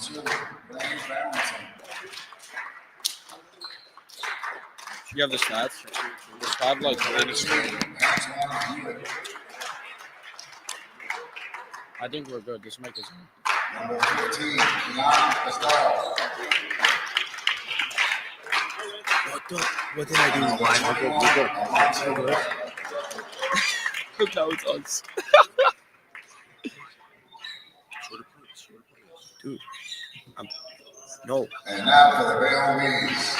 You have the stats? The stat like I think we're good. This mic is on. Number 15, Estelle. What did I do? We're good. Look how it's us. Dude. No. And now for the Bayonne Bees.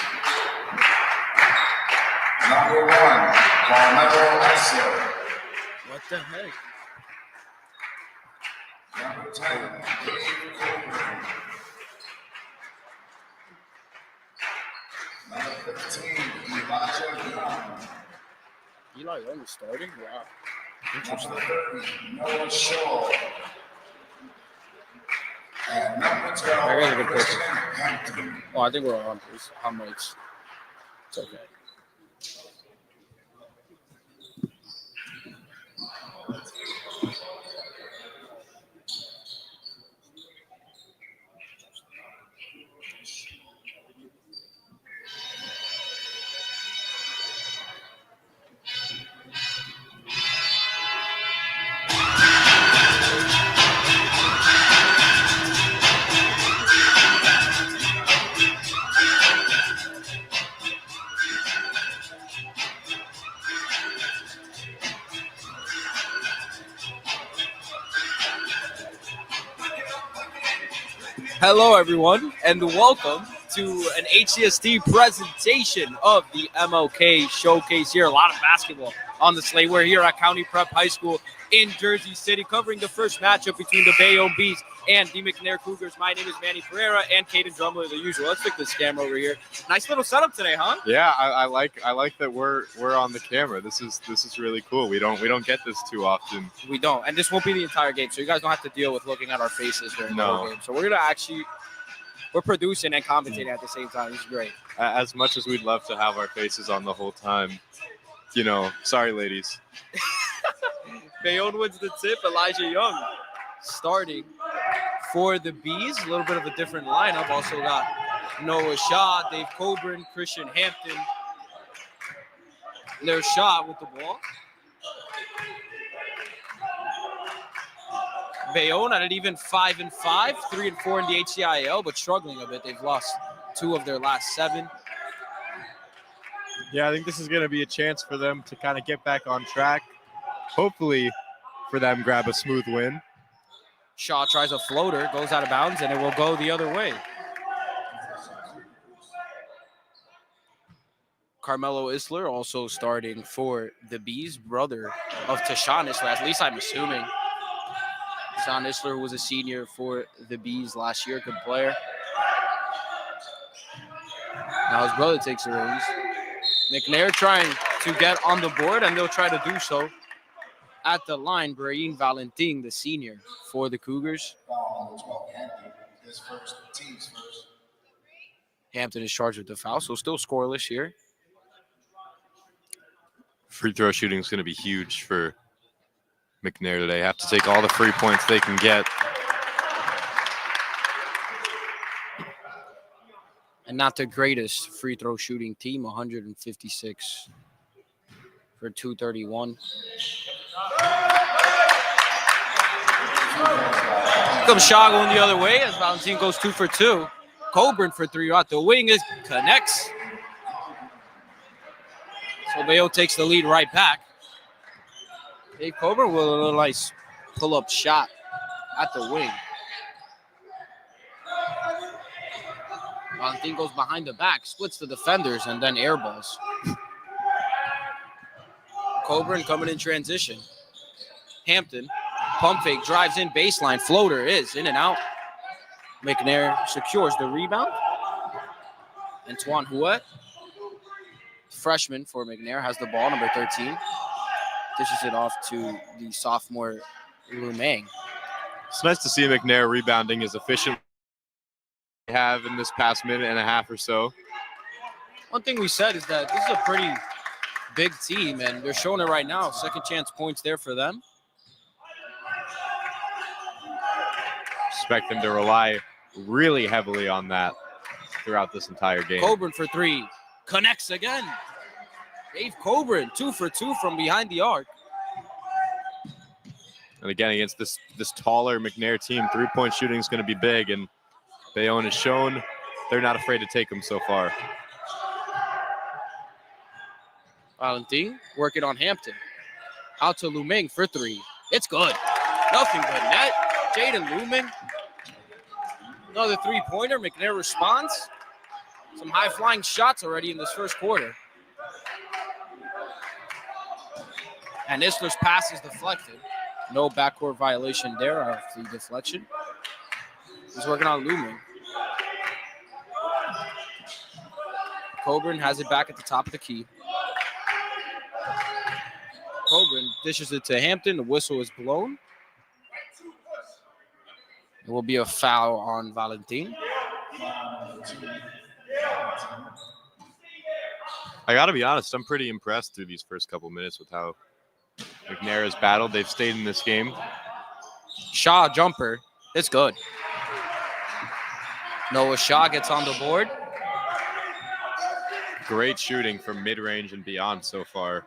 Number 1, Carmelo. What the heck? Number 10, Cayden. Number 15, Elijah. Eli Young is starting? Wow. Interesting. Number 30, Noah Shaw. And number 12, I got a good Christian picture. Hampton. Oh, I think we're on. How much? It's okay. Hello, everyone, and welcome to an HCST presentation of the MLK Showcase here. A lot of basketball on the slate. We're here at County Prep High School in Jersey City, covering the first matchup between the Bayonne Bees and the McNair Cougars. My name is Manny Pereira and Cayden Drumler, the usual. Let's pick this camera over here. Nice little setup today, huh? Yeah, I like that we're on the camera. This is really cool. We don't get this too often. We don't, and this won't be the entire game, so you guys don't have to deal with looking at our faces during the whole game. So we're producing and commentating at the same time. It's great. As much as we'd love to have our faces on the whole time, sorry, ladies. Bayonne wins the tip. Elijah Young starting for the Bees. A little bit of a different lineup. Also got Noah Shaw, Dave Coburn, Christian Hampton. There's Shaw with the ball. Bayonne at an even 5-5, 3-4 in the HCIAL, but struggling a bit. They've lost 2 of their last 7. Yeah, I think this is going to be a chance for them to kind of get back on track. Hopefully for them grab a smooth win. Shaw tries a floater, goes out of bounds, and it will go the other way. Carmelo Isler also starting for the Bees, brother of Tashawn Isler, at least I'm assuming. Tashawn Isler, who was a senior for the Bees last year, good player. Now his brother takes the reins. McNair trying to get on the board, and they'll try to do so at the line. Brayne Valentin, the senior for the Cougars. Hampton is charged with the foul, so still scoreless here. Free throw shooting is going to be huge for McNair today. Have to take all the free points they can get. And not the greatest free throw shooting team, 156 for 231. Comes Shaw going the other way as Valentin goes 2 for 2. Coburn for 3 out the wing is connects. So Bayonne takes the lead right back. Dave Coburn with a little nice pull-up shot at the wing. Valentin goes behind the back, splits the defenders, and then airballs. Coburn coming in transition. Hampton, pump fake, drives in baseline. Floater is in and out. McNair secures the rebound. Antoine Huet, freshman for McNair, has the ball, number 13. Dishes it off to the sophomore Lumang. It's nice to see McNair rebounding as efficient they have in this past minute and a half or so. One thing we said is that this is a pretty big team, and they're showing it right now. Second chance points there for them. Expect them to rely really heavily on that throughout this entire game. Coburn for three. Connects again. Dave Coburn, 2 for 2 from behind the arc. And again, against this taller McNair team, three-point shooting is going to be big, and Bayonne has shown they're not afraid to take them so far. Valentin working on Hampton. Out to Luming for three. It's good. Nothing but net. Jaden Luming. Another three-pointer. McNair responds. Some high-flying shots already in this first quarter. And Isler's pass is deflected. No backcourt violation there of the deflection. He's working on Luming. Coburn has it back at the top of the key. Coburn dishes it to Hampton. The whistle is blown. It will be a foul on Valentin. I got to be honest, I'm pretty impressed through these first couple minutes with how McNair has battled. They've stayed in this game. Shaw jumper. It's good. Noah Shaw gets on the board. Great shooting from mid-range and beyond so far.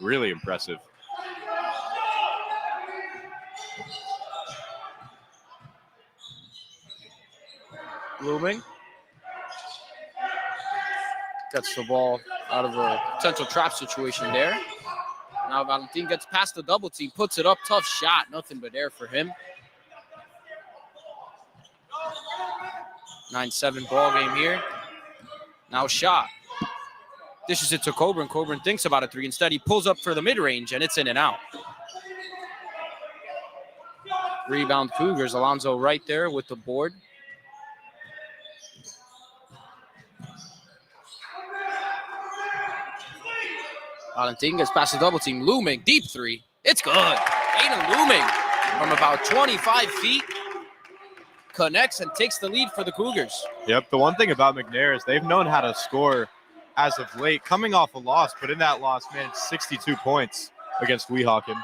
Really impressive. Luming gets the ball out of a potential trap situation there. Now Valentin gets past the double team, puts it up, tough shot, nothing but air for him. 9-7 ball game here. Now Shaw dishes it to Coburn. Coburn thinks about a three. Instead, he pulls up for the mid-range, and it's in and out. Rebound Cougars. Alonzo right there with the board. Valentin gets past the double team. Luming, deep three. It's good. Cayden Luming from about 25 feet. Connects and takes the lead for the Cougars. Yep, the one thing about McNair is they've known how to score as of late, coming off a loss, but in that loss, man, it's 62 points against Weehawken.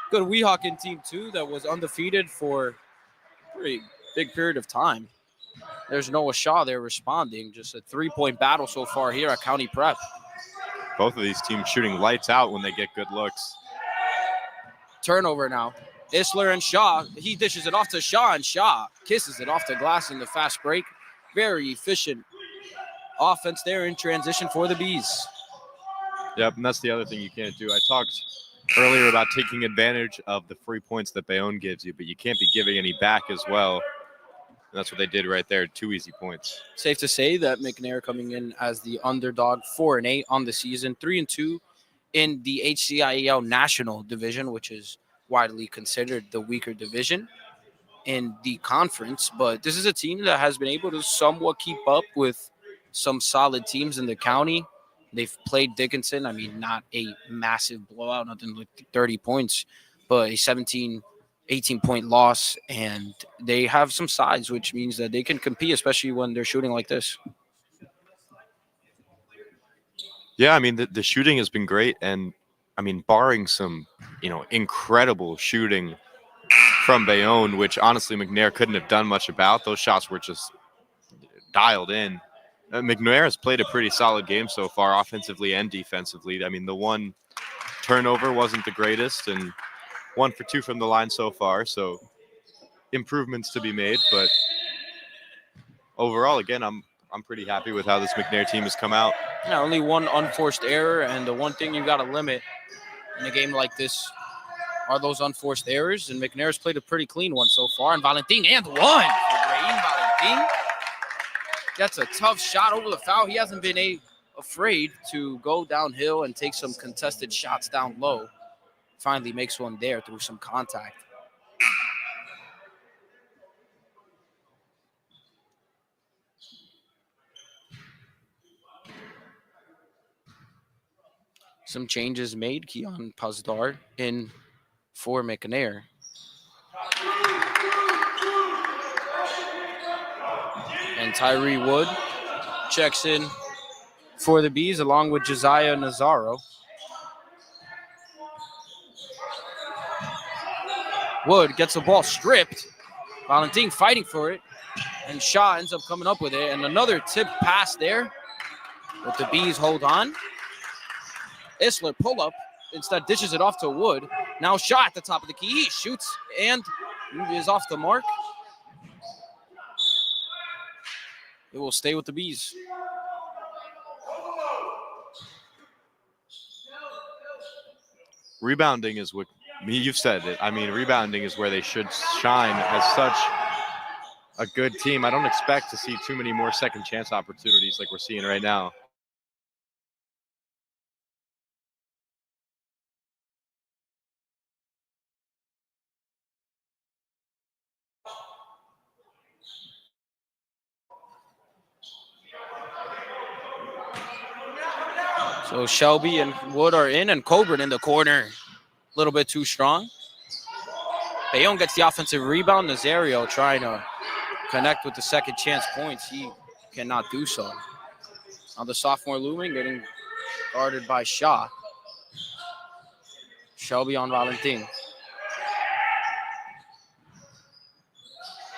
Good Weehawken team, too, that was undefeated for a pretty big period of time. There's Noah Shaw there responding. Just a three-point battle so far here at County Prep. Both of these teams shooting lights out when they get good looks. Turnover now. Isler and Shaw. He dishes it off to Shaw, and Shaw kisses it off the glass in the fast break. Very efficient offense there in transition for the Bees. Yep, and that's the other thing you can't do. I talked earlier about taking advantage of the free points that Bayonne gives you, but you can't be giving any back as well. And that's what they did right there, 2 easy points. Safe to say that McNair coming in as the underdog, 4-8 on the season, 3-2 in the HCIAL National Division, which is widely considered the weaker division in the conference. But this is a team that has been able to somewhat keep up with some solid teams in the county. They've played Dickinson. I mean, not a massive blowout, nothing like 30 points, but a 18-point loss. And they have some size, which means that they can compete, especially when they're shooting like this. Yeah, I mean, the shooting has been great. And, I mean, barring some, incredible shooting from Bayonne, which honestly McNair couldn't have done much about. Those shots were just dialed in. McNair has played a pretty solid game so far, offensively and defensively. I mean, the one turnover wasn't the greatest, and 1 for 2 from the line so far. So improvements to be made, but overall, again, I'm pretty happy with how this McNair team has come out. Yeah, only one unforced error, and the one thing you got to limit in a game like this are those unforced errors. And McNair's played a pretty clean one so far. And Valentin and one for Raheem Valentin. That's a tough shot over the foul. He hasn't been afraid to go downhill and take some contested shots down low. Finally makes one there through some contact. Some changes made. Keon Pazdar in for McNair. And Tyree Wood checks in for the Bees along with Josiah Nazaro. Wood gets the ball stripped. Valentin fighting for it. And Shaw ends up coming up with it. And another tip pass there. But the Bees hold on. Isler pull up. Instead dishes it off to Wood. Now Shaw at the top of the key. He shoots and is off the mark. It will stay with the Bees. Rebounding is what you've said it. I mean, rebounding is where they should shine as such a good team. I don't expect to see too many more second chance opportunities like we're seeing right now. So Shelby and Wood are in, and Coburn in the corner. A little bit too strong. Bayonne gets the offensive rebound. Nazario trying to connect with the second chance points. He cannot do so. Now the sophomore looming, getting guarded by Shaw. Shelby on Valentin.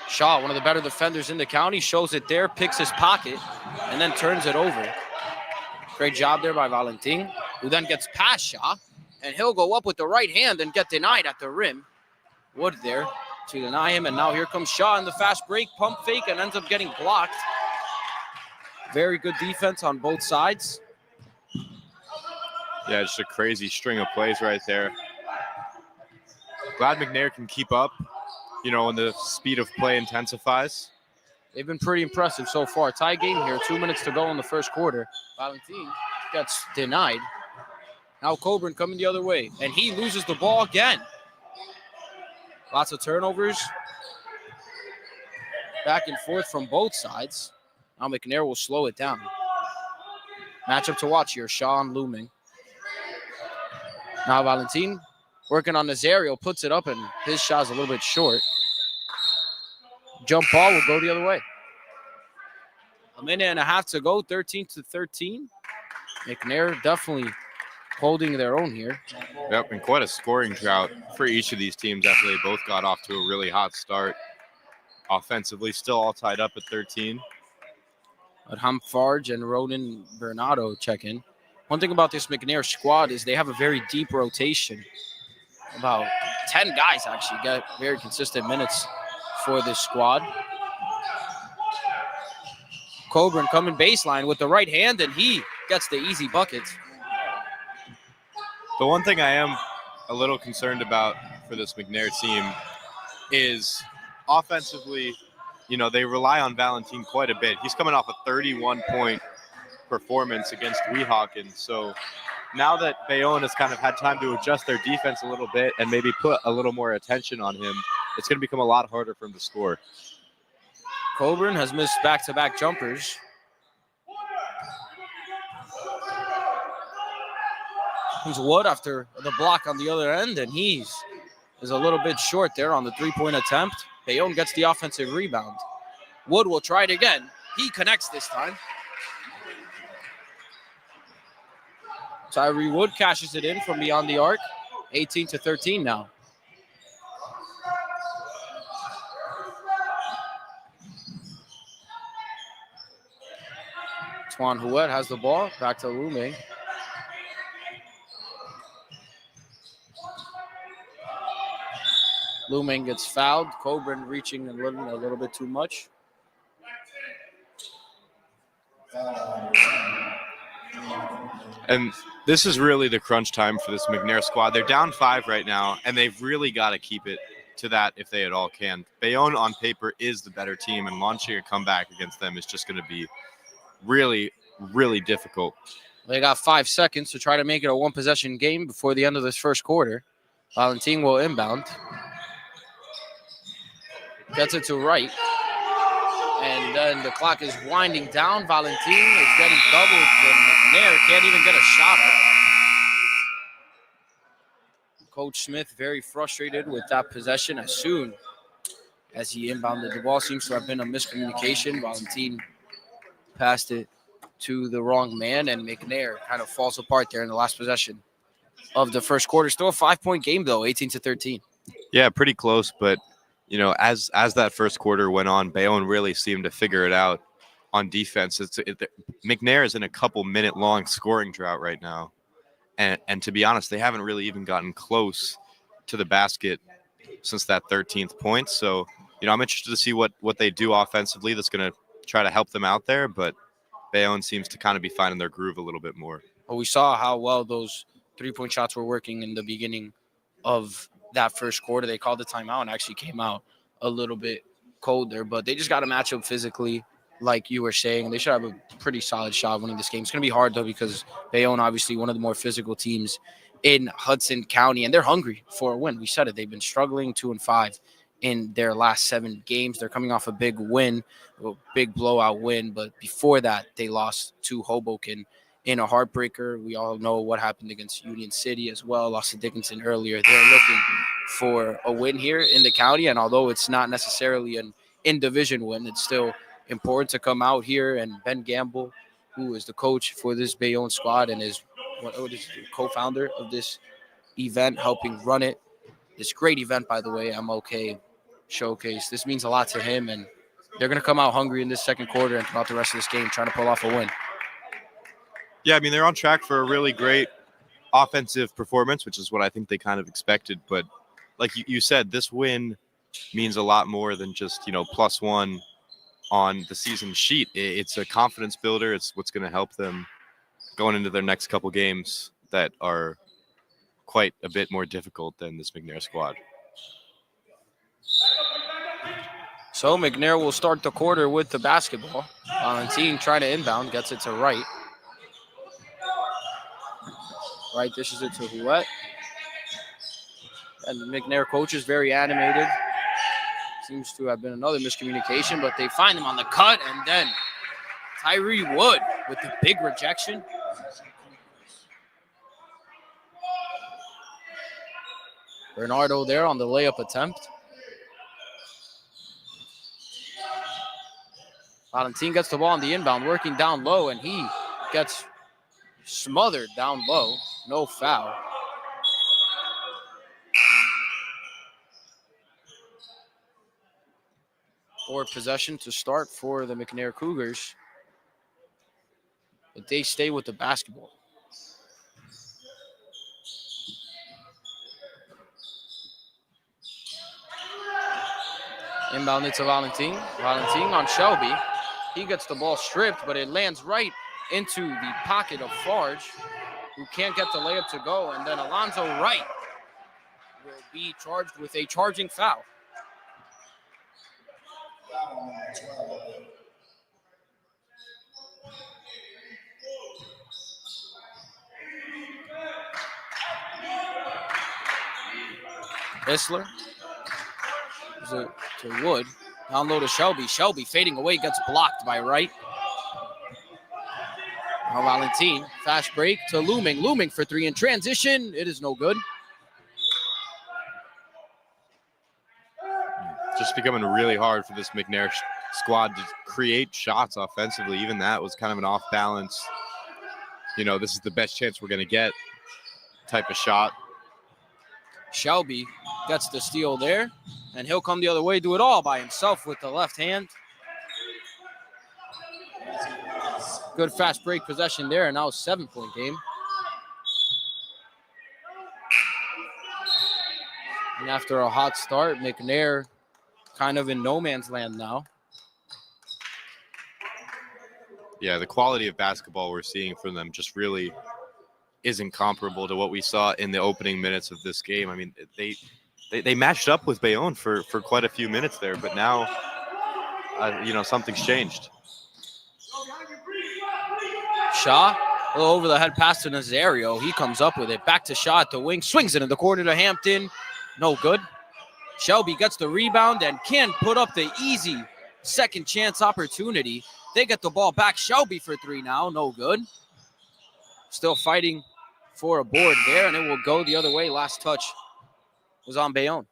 Shaw, one of the better defenders in the county, shows it there, picks his pocket, and then turns it over. Great job there by Valentin, who then gets past Shaw, and he'll go up with the right hand and get denied at the rim. Wood there to deny him, and now here comes Shaw in the fast break, pump fake, and ends up getting blocked. Very good defense on both sides. Yeah, just a crazy string of plays right there. Glad McNair can keep up, when the speed of play intensifies. They've been pretty impressive so far. Tie game here, 2 minutes to go in the first quarter. Valentin gets denied. Now Coburn coming the other way, and he loses the ball again. Lots of turnovers. Back and forth from both sides. Now McNair will slow it down. Matchup to watch here, Shaw and Looming. Now Valentin working on Nazario, puts it up, and his shot's a little bit short. Jump ball will go the other way. A minute and a half to go, 13-13. McNair definitely holding their own here. Yep, and quite a scoring drought for each of these teams after they both got off to a really hot start. Offensively, still all tied up at 13. Adham Farge and Ronan Bernardo check in. One thing about this McNair squad is they have a very deep rotation. About 10 guys actually get very consistent minutes for this squad. Coburn coming baseline with the right hand, and he gets the easy buckets. The one thing I am a little concerned about for this McNair team is offensively, they rely on Valentin quite a bit. He's coming off a 31-point performance against Weehawken. So now that Bayonne has kind of had time to adjust their defense a little bit and maybe put a little more attention on him, it's going to become a lot harder for him to score. Coburn has missed back-to-back jumpers. Comes Wood after the block on the other end, and he's a little bit short there on the three-point attempt. Bayonne gets the offensive rebound. Wood will try it again. He connects this time. Tyree Wood cashes it in from beyond the arc. 18-13 now. Twan Huet has the ball. Back to Lume. Lume gets fouled. Coburn reaching a little bit too much. And this is really the crunch time for this McNair squad. They're down 5 right now, and they've really got to keep it to that if they at all can. Bayonne on paper is the better team, and launching a comeback against them is just going to be really, really difficult. They got 5 seconds to try to make it a one-possession game before the end of this first quarter. Valentin will inbound. Gets it to right. And then the clock is winding down. Valentin is getting doubled, and McNair can't even get a shot up. Coach Smith very frustrated with that possession as soon as he inbounded the ball. Seems to have been a miscommunication. Valentin passed it to the wrong man, and McNair kind of falls apart there in the last possession of the first quarter. Still a 5-point game, though, 18-13. Yeah, pretty close, but as that first quarter went on, Bayonne really seemed to figure it out on defense. McNair is in a couple minute long scoring drought right now, and to be honest, they haven't really even gotten close to the basket since that 13th point. So I'm interested to see what they do offensively that's going to try to help them out there. But Bayonne seems to kind of be finding their groove a little bit more. But we saw how well those 3-point shots were working in the beginning of that first quarter. They called the timeout and actually came out a little bit colder, but they just got to match up physically, like you were saying. They should have a pretty solid shot of winning this game. It's going to be hard, though, because Bayonne, obviously, one of the more physical teams in Hudson County, and they're hungry for a win. We said it. They've been struggling 2-5 in their last 7 games. They're coming off a big win, a big blowout win, but before that, they lost to Hoboken in a heartbreaker. We all know what happened against Union City as well. Lost to Dickinson earlier. They're looking for a win here in the county, and although it's not necessarily an in-division win, it's still important to come out here. And Ben Gamble, who is the coach for this Bayonne squad and is what is the co-founder of this event, helping run it. This great event, by the way, MLK Showcase. This means a lot to him, and they're going to come out hungry in this second quarter and throughout the rest of this game, trying to pull off a win. Yeah, I mean, they're on track for a really great offensive performance, which is what I think they kind of expected. But like you said, this win means a lot more than just, +1 on the season sheet. It's a confidence builder. It's what's going to help them going into their next couple games that are quite a bit more difficult than this McNair squad. So McNair will start the quarter with the basketball. Valentine trying to inbound, gets it to Wright. Wright dishes it to Huet. And the McNair coach is very animated. Seems to have been another miscommunication, but they find him on the cut, and then Tyree Wood with the big rejection. Bernardo there on the layup attempt. Valentine gets the ball on the inbound, working down low, and he gets smothered down low. No foul. Or possession to start for the McNair Cougars. But they stay with the basketball. Inbound it to Valentine. Valentine on Shelby. He gets the ball stripped, but it lands right into the pocket of Farge, who can't get the layup to go. And then Alonzo Wright will be charged with a charging foul. Isler to Wood. Down low to Shelby. Shelby fading away, gets blocked by Wright. Now Valentine, fast break to Looming. Looming for 3 in transition. It is no good. Just becoming really hard for this McNair squad to create shots offensively. Even that was kind of an off balance. This is the best chance we're going to get type of shot. Shelby gets the steal there, and he'll come the other way, do it all by himself with the left hand. Good fast break possession there, and now a 7-point game. And after a hot start, McNair kind of in no man's land now. Yeah, the quality of basketball we're seeing from them just really isn't comparable to what we saw in the opening minutes of this game. I mean, they matched up with Bayonne for quite a few minutes there, but now, something's changed. Shaw, a little over the head pass to Nazario. He comes up with it. Back to Shaw at the wing. Swings it in the corner to Hampton. No good. Shelby gets the rebound and can put up the easy second chance opportunity. They get the ball back. Shelby for 3 now. No good. Still fighting for a board there, and it will go the other way. Last touch was on Bayonne.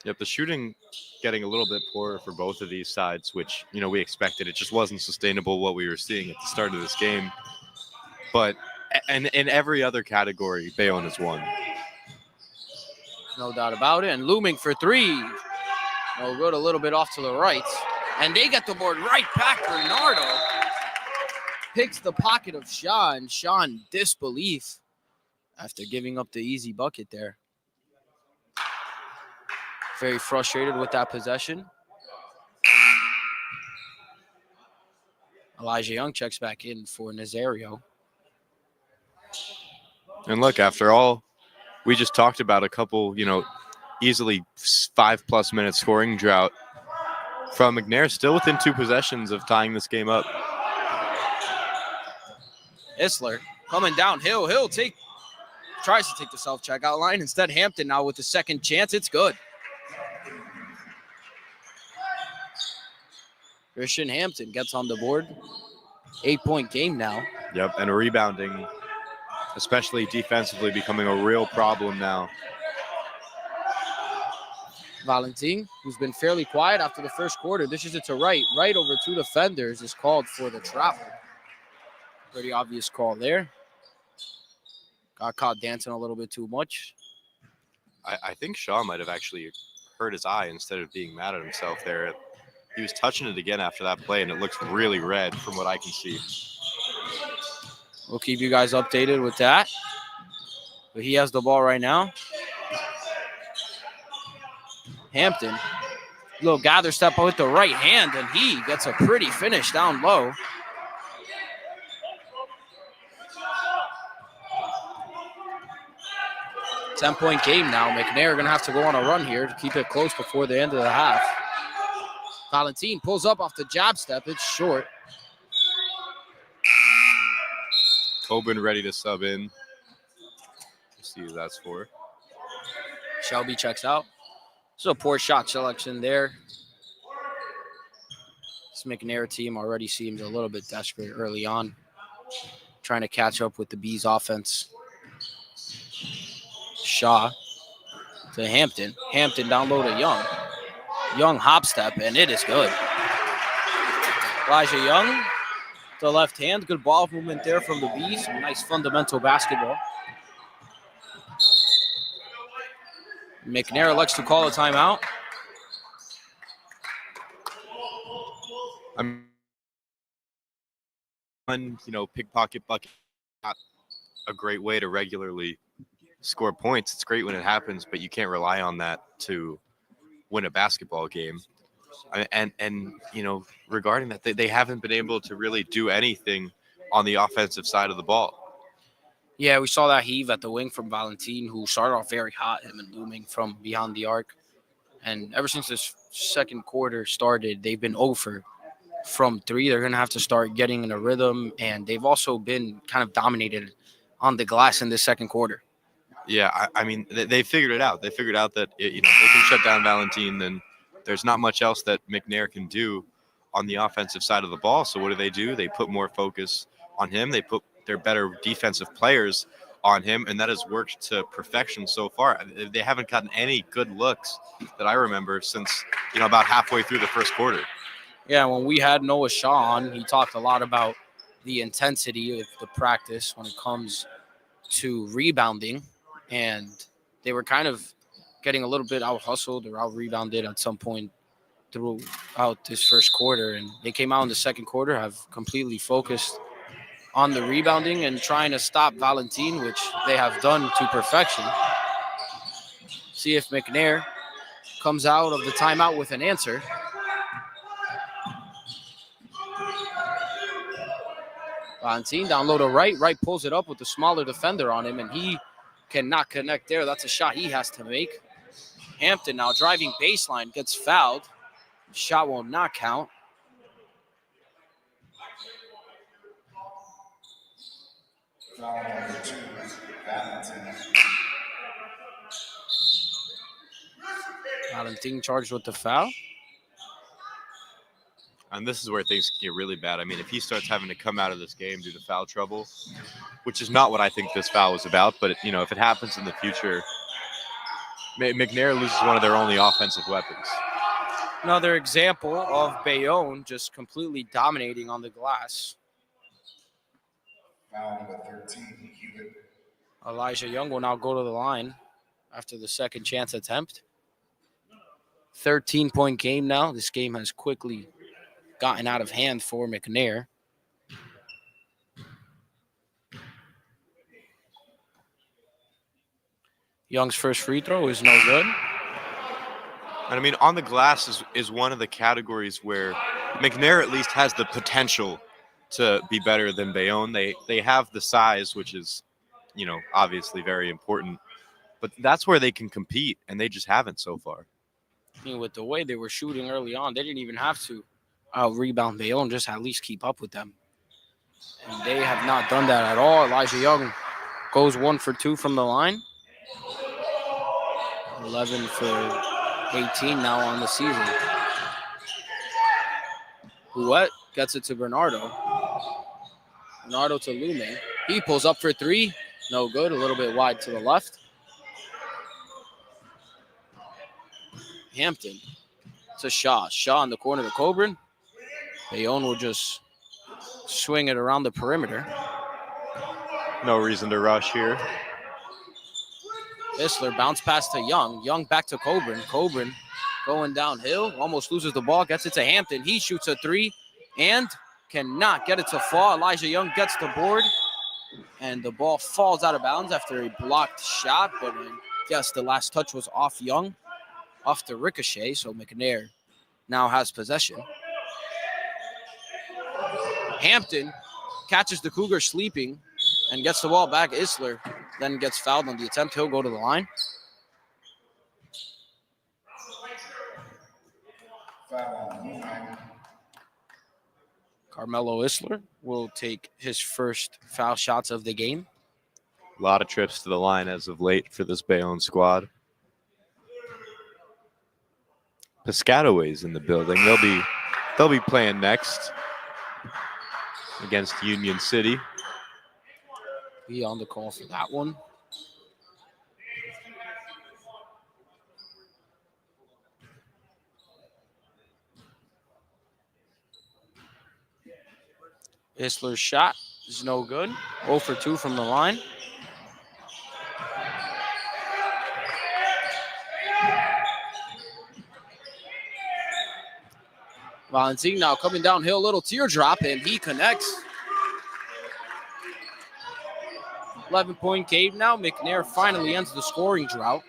Yep, the shooting getting a little bit poorer for both of these sides, which, we expected. It just wasn't sustainable what we were seeing at the start of this game. But in every other category, Bayonne has won. no doubt about it. And looming for three. No good, a little bit off to the right. And they get the board right back. Bernardo picks the pocket of Shaw, and Shaw in disbelief after giving up the easy bucket there. Very frustrated with that possession. Elijah Young checks back in for Nazario. And look, after all, we just talked about a couple, easily 5+ minute scoring drought from McNair, still within 2 possessions of tying this game up. Isler coming downhill. Tries to take the self-checkout line. Instead, Hampton now with the second chance. It's good. Christian Hampton gets on the board. 8-point game now. Yep, and rebounding, especially defensively, becoming a real problem now. Valentin, who's been fairly quiet after the first quarter, dishes it to right over 2 defenders, is called for the travel. Pretty obvious call there. Got caught dancing a little bit too much. I think Shaw might have actually hurt his eye instead of being mad at himself there. He was touching it again after that play, and it looks really red from what I can see. We'll keep you guys updated with that. But he has the ball right now. Hampton, little gather step with the right hand, and he gets a pretty finish down low. Ten-point game now. McNair going to have to go on a run here to keep it close before the end of the half. Valentin pulls up off the jab step. It's short. Coburn ready to sub in. Let's see who that's for. Shelby checks out. So poor shot selection there. This McNair team already seems a little bit desperate early on, trying to catch up with the Bees offense. Shaw to Hampton. Hampton down low to Young. Young hop step, and it is good. Elijah Young to left hand. Good ball movement there from the Bees. Nice fundamental basketball. McNair elects to call a timeout. Pickpocket bucket, not a great way to regularly score points. It's great when it happens, but you can't rely on that to win a basketball game. And regarding that, they haven't been able to really do anything on the offensive side of the ball. Yeah, we saw that heave at the wing from Valentin, who started off very hot, him and looming from beyond the arc. And ever since this second quarter started, they've been over from 3. They're going to have to start getting in a rhythm, and they've also been kind of dominated on the glass in this second quarter. Yeah, I mean, they figured it out. They figured out that they can shut down Valentin, then there's not much else that McNair can do on the offensive side of the ball. So what do? They put more focus on him. They put their better defensive players on him, and that has worked to perfection so far. They haven't gotten any good looks that I remember since, about halfway through the first quarter. Yeah, when we had Noah Shaw on, he talked a lot about the intensity of the practice when it comes to rebounding, and they were kind of getting a little bit out-hustled or out-rebounded at some point throughout this first quarter, and they came out in the second quarter, have completely focused on the rebounding and trying to stop Valentin, which they have done to perfection. See if McNair comes out of the timeout with an answer. Valentin down low to right. Right pulls it up with the smaller defender on him, and he cannot connect there. That's a shot he has to make. Hampton now driving baseline, gets fouled. Shot will not count. Foul number 2, Valentin. Valentin charged with the foul. And this is where things get really bad. I mean, if he starts having to come out of this game due to foul trouble, which is not what I think this foul was about, but, if it happens in the future, McNair loses one of their only offensive weapons. Another example of Bayonne just completely dominating on the glass. Foul number 13, Hewitt. Elijah Young will now go to the line. after the second chance attempt. 13-point game now. This game has quickly gotten out of hand for McNair. Young's first free throw is no good. And I mean, on the glass is one of the categories where McNair at least has the potential to be better than Bayonne. They have the size, which is, obviously very important. But that's where they can compete, and they just haven't so far. I mean, with the way they were shooting early on, they didn't even have to rebound Bayonne, just at least keep up with them. And they have not done that at all. Elijah Young goes 1 for 2 from the line. 11 for 18 now on the season. Bouet gets it to Bernardo. Bernardo to Lume. He pulls up for 3. No good. A little bit wide to the left. Hampton to Shaw. Shaw in the corner to Coburn. Bayonne will just swing it around the perimeter. No reason to rush here. Isler bounce pass to Young. Young back to Coburn. Coburn going downhill. Almost loses the ball. Gets it to Hampton. He shoots a 3 and cannot get it to fall. Elijah Young gets the board. And the ball falls out of bounds after a blocked shot. But I guess the last touch was off Young. Off the ricochet. So McNair now has possession. Hampton catches the Cougars sleeping and gets the ball back. Isler then gets fouled on the attempt. He'll go to the line. Foul on the line. Carmelo Isler will take his first foul shots of the game. A lot of trips to the line as of late for this Bayonne squad. Piscataway's in the building. They'll be playing next against Union City. Be on the call for that one. Isler's shot is no good. 0 for 2 from the line. Valentin now coming downhill, little teardrop, and he connects. 11-point game now. McNair finally ends the scoring drought.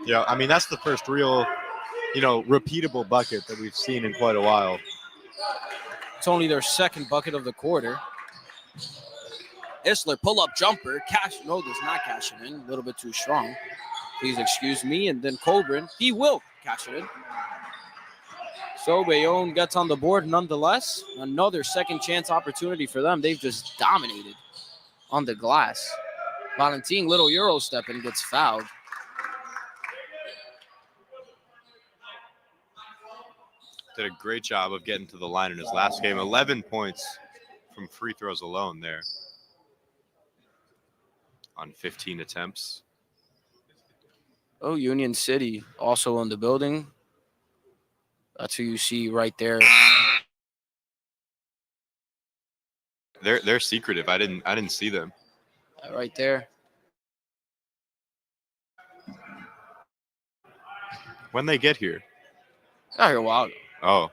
Yeah, I mean, that's the first real, repeatable bucket that we've seen in quite a while. It's only their second bucket of the quarter. Isler pull-up jumper. Does not cash it in. A little bit too strong. Please excuse me. And then Coburn, he will cash it in. So Bayonne gets on the board nonetheless. Another second chance opportunity for them. They've just dominated on the glass. Valentin, little Euro step and gets fouled. Did a great job of getting to the line in his last game. 11 points from free throws alone there on 15 attempts. Oh, Union City also in the building. That's who you see right there. They're secretive. I didn't see them. Right there. When they get here? Got here a while ago. Oh.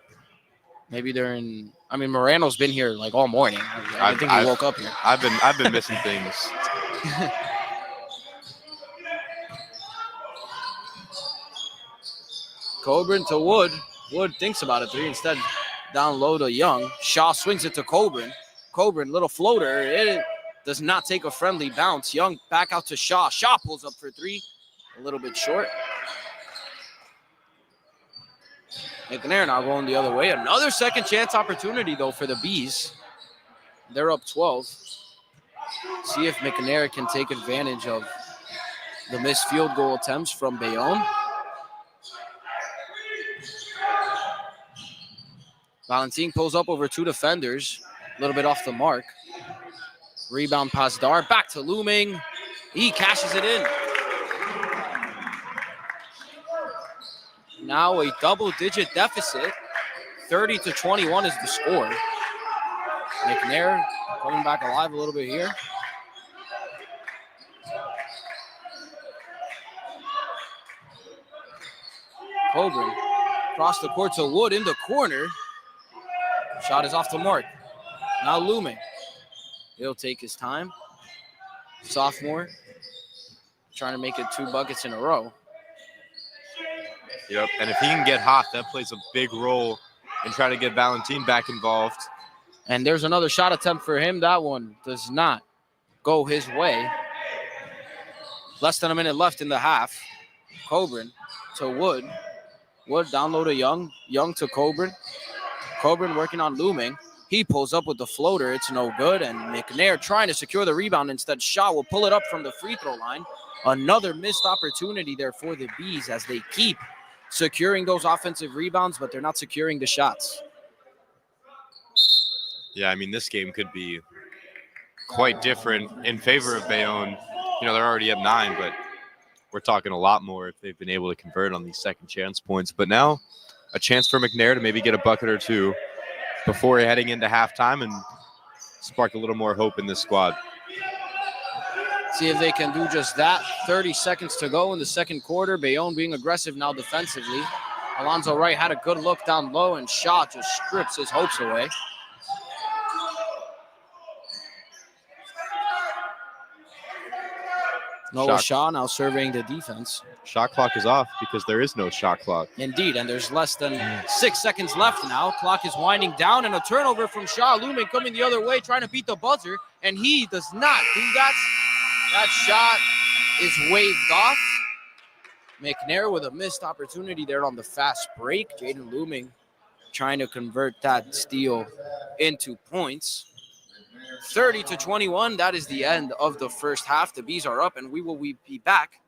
Maybe they're in. I mean, Morano's been here like all morning. I think he woke up here. I've been missing things. Coburn to Wood. Wood thinks about a 3. Instead, down low to Young. Shaw swings it to Coburn. Coburn, little floater. It does not take a friendly bounce. Young back out to Shaw. Shaw pulls up for 3. A little bit short. McNair now going the other way. Another second chance opportunity, though, for the Bees. They're up 12. See if McNair can take advantage of the missed field goal attempts from Bayonne. Valentin pulls up over 2 defenders. A little bit off the mark. Rebound Pasdar. Back to Looming. He cashes it in. Now a double-digit deficit. 30-21 is the score. McNair coming back alive a little bit here. Coburn across the court to Wood in the corner. Shot is off the mark. Now Looming. He'll take his time. Sophomore trying to make it 2 buckets in a row. Yep, and if he can get hot, that plays a big role in trying to get Valentin back involved. And there's another shot attempt for him. That one does not go his way. Less than a minute left in the half. Coburn to Wood. Wood down low to Young. Young to Coburn. Coburn working on Looming. He pulls up with the floater. It's no good. And McNair trying to secure the rebound. Instead, Shaw will pull it up from the free throw line. Another missed opportunity there for the Bees as they keep securing those offensive rebounds, but they're not securing the shots. Yeah, I mean, this game could be quite different in favor of Bayonne. You know, they're already at 9, but we're talking a lot more if they've been able to convert on these second chance points. But now a chance for McNair to maybe get a bucket or two before heading into halftime and spark a little more hope in this squad. See if they can do just that. 30 seconds to go in the second quarter. Bayonne being aggressive now defensively. Alonzo Wright had a good look down low, and Shaw just strips his hopes away. Noah Shaw now surveying the defense. Shot clock is off because there is no shot clock. Indeed, and there's less than 6 seconds left now. Clock is winding down, and a turnover from Shaw. Looming coming the other way, trying to beat the buzzer, and he does not do that. That shot is waved off. McNair with a missed opportunity there on the fast break. Jaden Looming trying to convert that steal into points. 30-21, that is the end of the first half. The Bees are up, and we will be back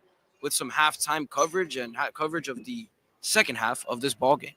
with some halftime coverage and coverage of the second half of this ball game.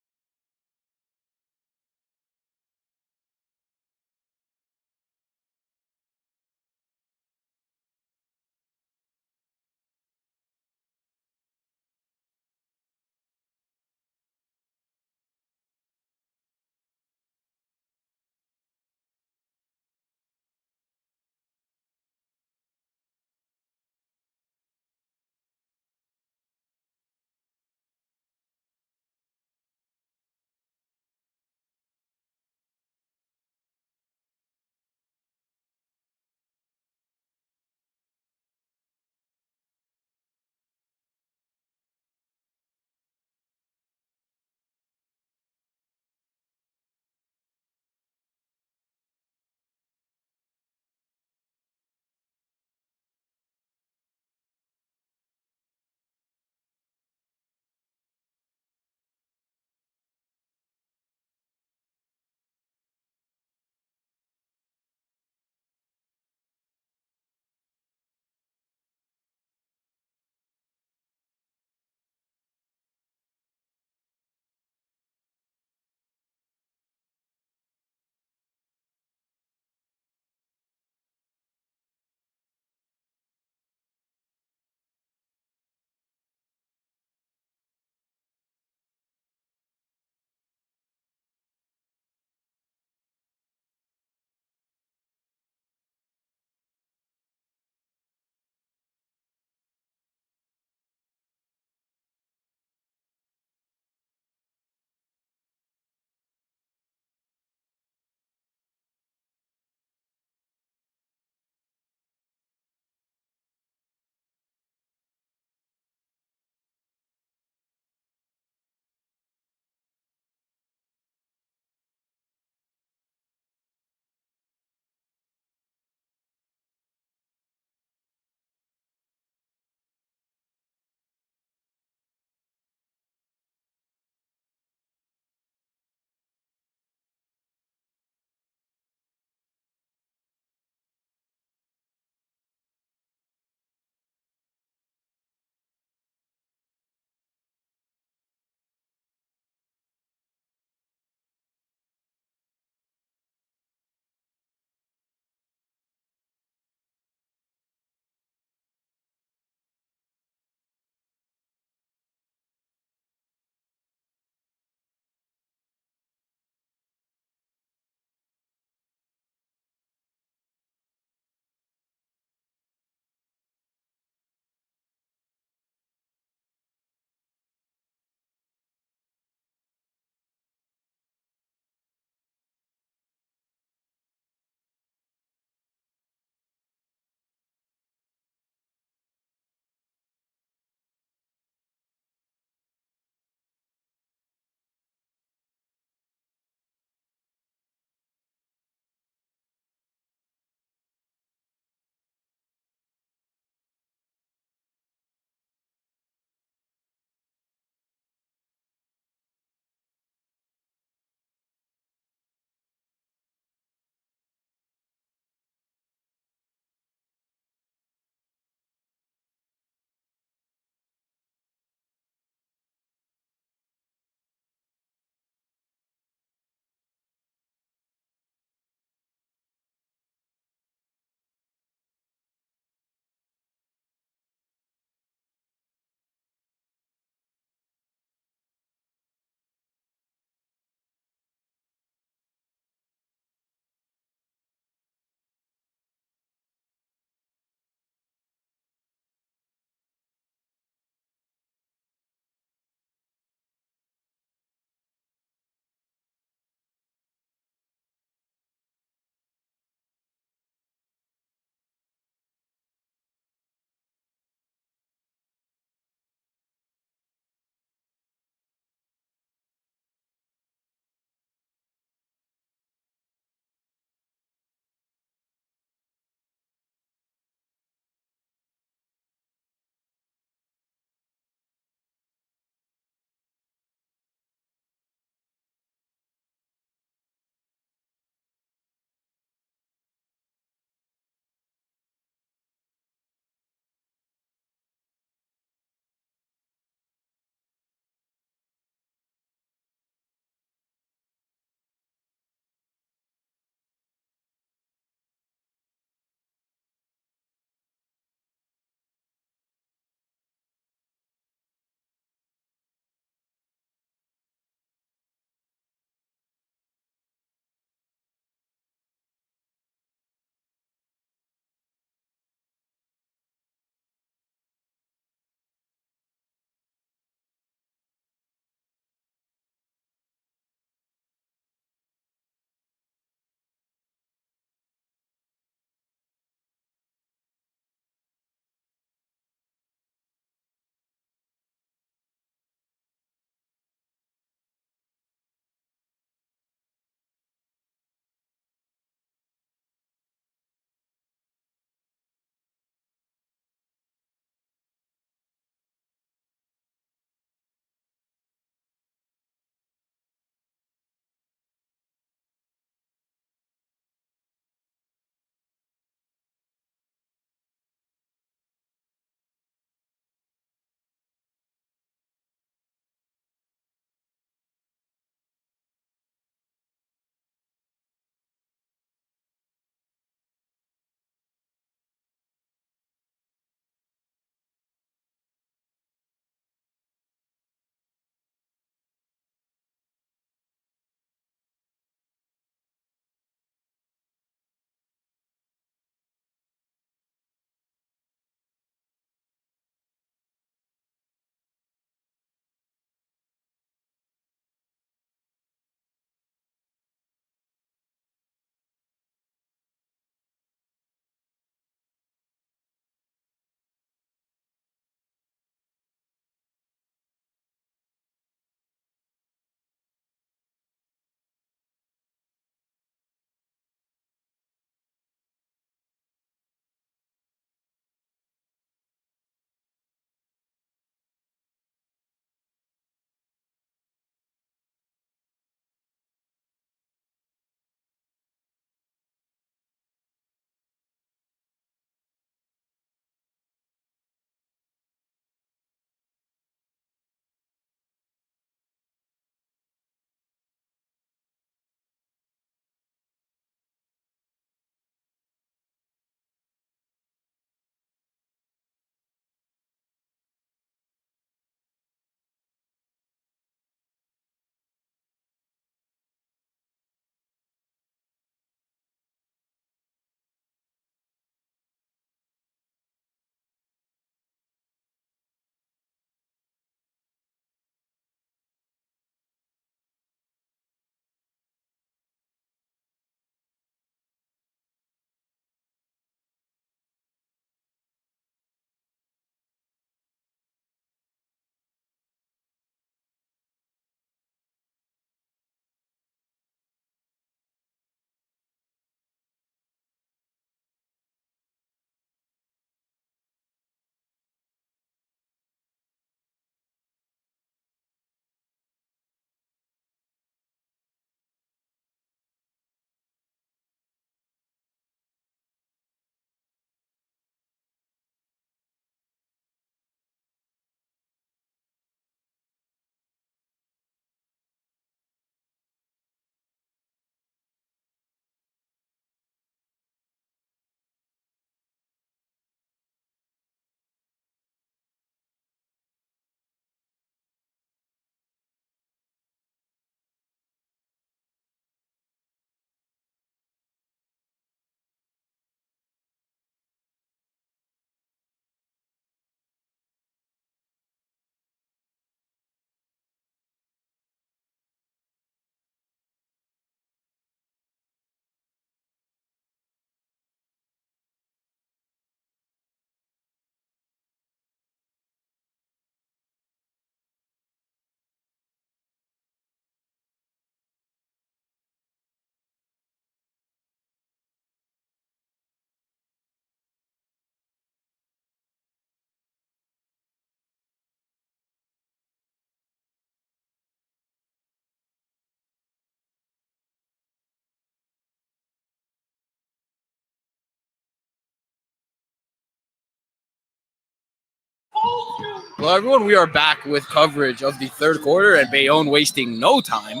Well, everyone, we are back with coverage of the third quarter and Bayonne wasting no time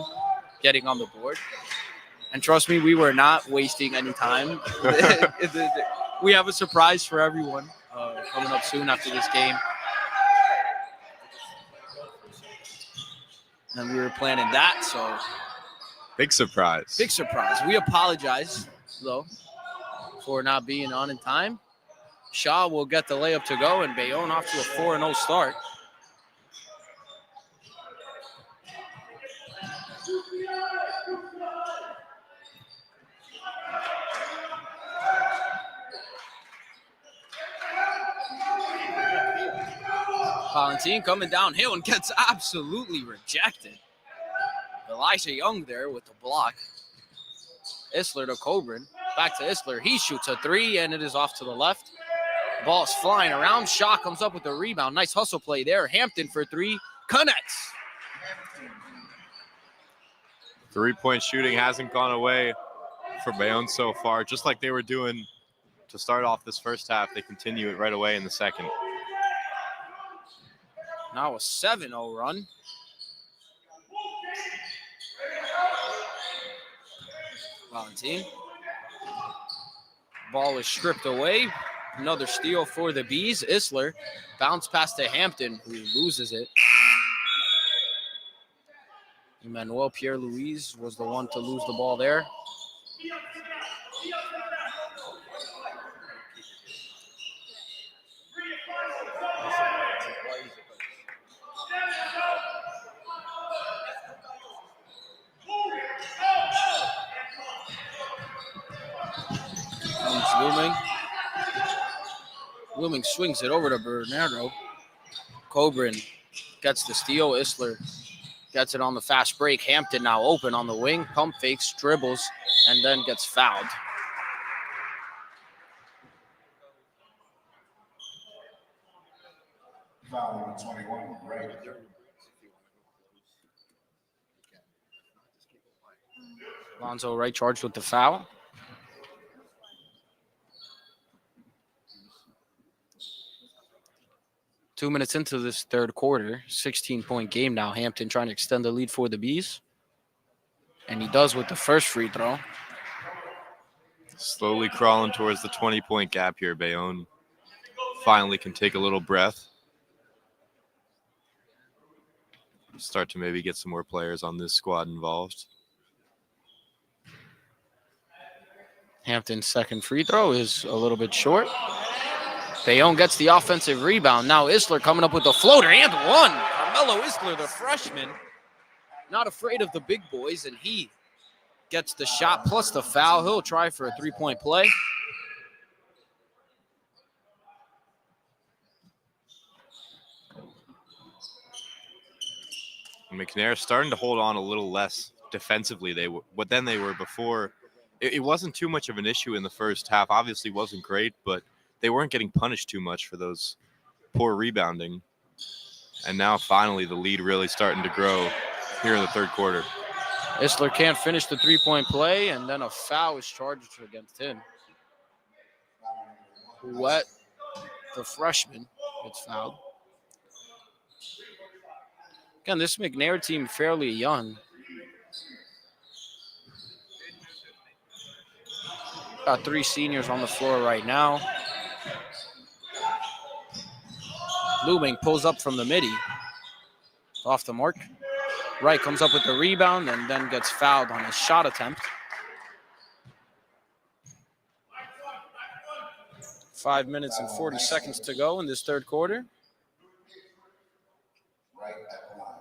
getting on the board. And trust me, we were not wasting any time. We have a surprise for everyone coming up soon after this game. And we were planning that, so Big surprise. big surprise. We apologize, though, for not being on in time. Shaw will get the layup to go, and Bayonne off to a 4-0 start. Valentine coming downhill and gets absolutely rejected. Elijah Young there with the block. Isler to Coburn. Back to Isler. He shoots a three, and it is off to the left. Ball's flying around. Shaw comes up with a rebound. Nice hustle play there. Hampton for three. Connects. 3-point shooting hasn't gone away for Bayonne so far. Just like they were doing to start off this first half, they continue it right away in the second. Now a 7-0 run. Valentine. Ball is stripped away. Another steal for the Bees. Isler bounce pass to Hampton, who loses it. Emmanuel Pierre-Louise was the one to lose the ball there. Comes Blooming swings it over to Bernardo. Coburn gets the steal. Isler gets it on the fast break. Hampton now open on the wing. Pump fakes, dribbles, and then gets fouled. Foul number 21, right. Lonzo Wright charged with the foul. Two minutes into this third quarter, 16-point game now. Hampton trying to extend the lead for the Bees. And he does with the first free throw. Slowly crawling towards the 20-point gap here. Bayonne finally can take a little breath. Start to maybe get some more players on this squad involved. Hampton's second free throw is a little bit short. Bayonne gets the offensive rebound. Now Isler coming up with the floater and one. Carmelo Isler, the freshman, not afraid of the big boys, and he gets the shot plus the foul. He'll try for a three-point play. McNair starting to hold on a little less defensively than they were before. It wasn't too much of an issue in the first half. Obviously wasn't great, but they weren't getting punished too much for those poor rebounding. And now finally the lead really starting to grow here in the third quarter. Isler can't finish the three-point play, and then a foul is charged against him. Wet, the freshman, gets fouled. Again, this McNair team fairly young. Got three seniors on the floor right now. Blooming pulls up from the midi. Off the mark. Wright comes up with the rebound and then gets fouled on his shot attempt. 5 minutes and 40 seconds to go in this third quarter. Right at the line.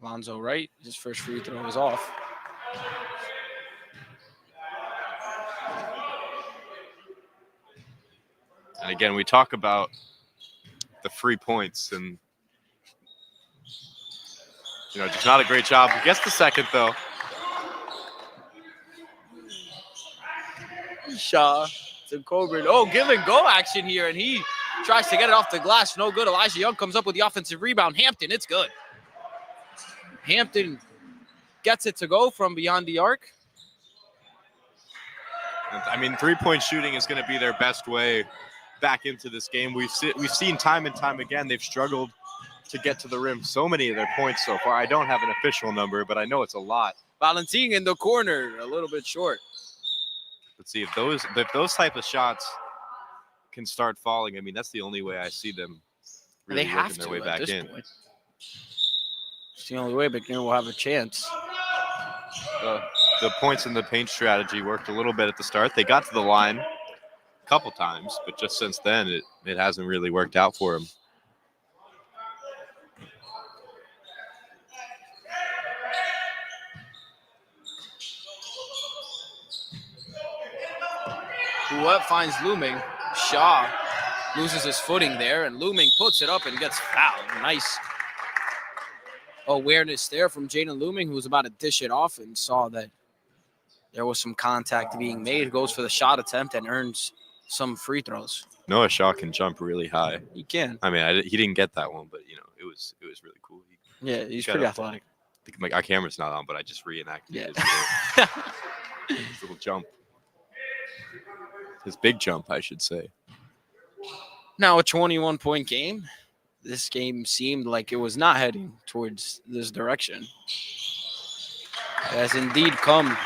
Lonzo Wright, his first free throw is off. And again, we talk about the free points and, just not a great job. He gets the second, though. Shaw to Coburn. Oh, give and go action here, and he tries to get it off the glass. No good. Elijah Young comes up with the offensive rebound. Hampton, it's good. Hampton gets it to go from beyond the arc. I mean, three-point shooting is going to be their best way back into this game. We've seen time and time again they've struggled to get to the rim. So many of their points so far. I don't have an official number, but I know it's a lot. Valentin in the corner, a little bit short. Let's see if those type of shots can start falling. I mean, that's the only way I see them really They have working their to way at back this in. point. It's the only way McNair will have a chance. The points in the paint strategy worked a little bit at the start. They got to the line a couple times, but just since then, it hasn't really worked out for them. Whoever finds Looming, Shaw loses his footing there, and Looming puts it up and gets fouled. Nice awareness there from Jaden Looming, who was about to dish it off and saw that there was some contact being made. Goes for the shot attempt and earns some free throws. Noah Shaw can jump really high. He can. I mean, he didn't get that one, but it was really cool. Yeah, he's got pretty it. athletic. Our camera's not on, but I just reenacted Yeah. his little jump. His big jump, I should say. Now a 21-point game. This game seemed like it was not heading towards this direction. It has indeed come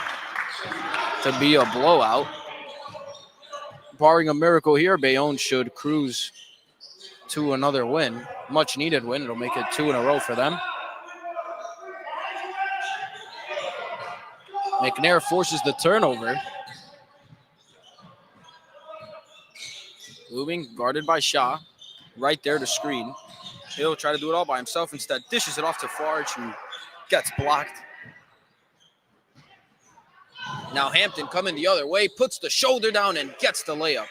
to be a blowout. Barring a miracle here, Bayonne should cruise to another win. Much needed win. It'll make it 2 in a row for them. McNair forces the turnover. Looming, guarded by Shaw. Right there to screen. He'll try to do it all by himself. Instead, dishes it off to Farge, who gets blocked. Now Hampton coming the other way, puts the shoulder down and gets the layup.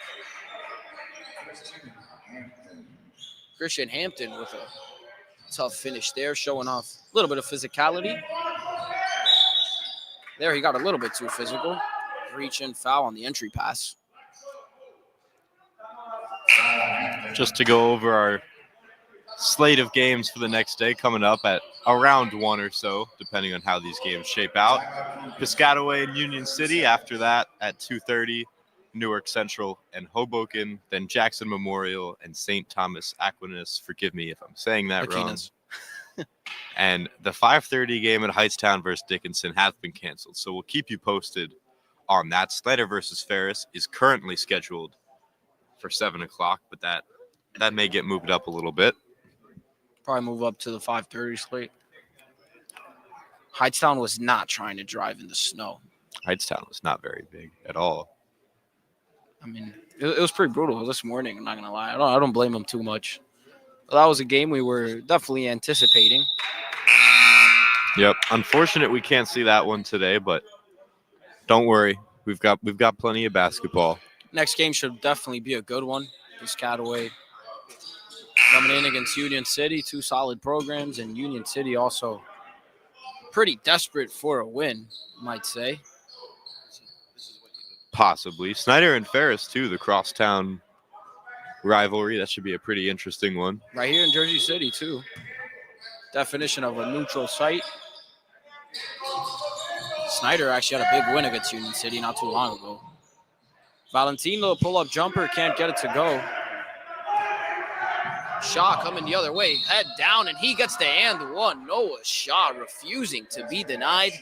Christian Hampton with a tough finish there, showing off a little bit of physicality. There he got a little bit too physical. Reach and foul on the entry pass. Just to go over our slate of games for the next day, coming up at around 1 or so, depending on how these games shape out. Piscataway and Union City. After that, at 2:30, Newark Central and Hoboken. Then Jackson Memorial and St. Thomas Aquinas. Forgive me if I'm saying that wrong. And the 5:30 game at Hightstown versus Dickinson has been canceled, so we'll keep you posted on that. Slater versus Ferris is currently scheduled for 7 o'clock, but that may get moved up a little bit. Probably move up to the 5:30 slate. Hightstown was not trying to drive in the snow. Hightstown was not very big at all. I mean, it was pretty brutal this morning, I'm not going to lie. I don't blame them too much. But that was a game we were definitely anticipating. Yep. Unfortunate we can't see that one today, but don't worry. We've got plenty of basketball. Next game should definitely be a good one. Piscataway coming in against Union City, 2 solid programs, and Union City also pretty desperate for a win, you might say. Possibly. Snyder and Ferris, too, the crosstown rivalry. That should be a pretty interesting one. Right here in Jersey City, too. Definition of a neutral site. Snyder actually had a big win against Union City not too long ago. Valentino, pull-up jumper, can't get it to go. Shaw coming the other way, head down, and he gets the and one. Noah Shaw refusing to be denied.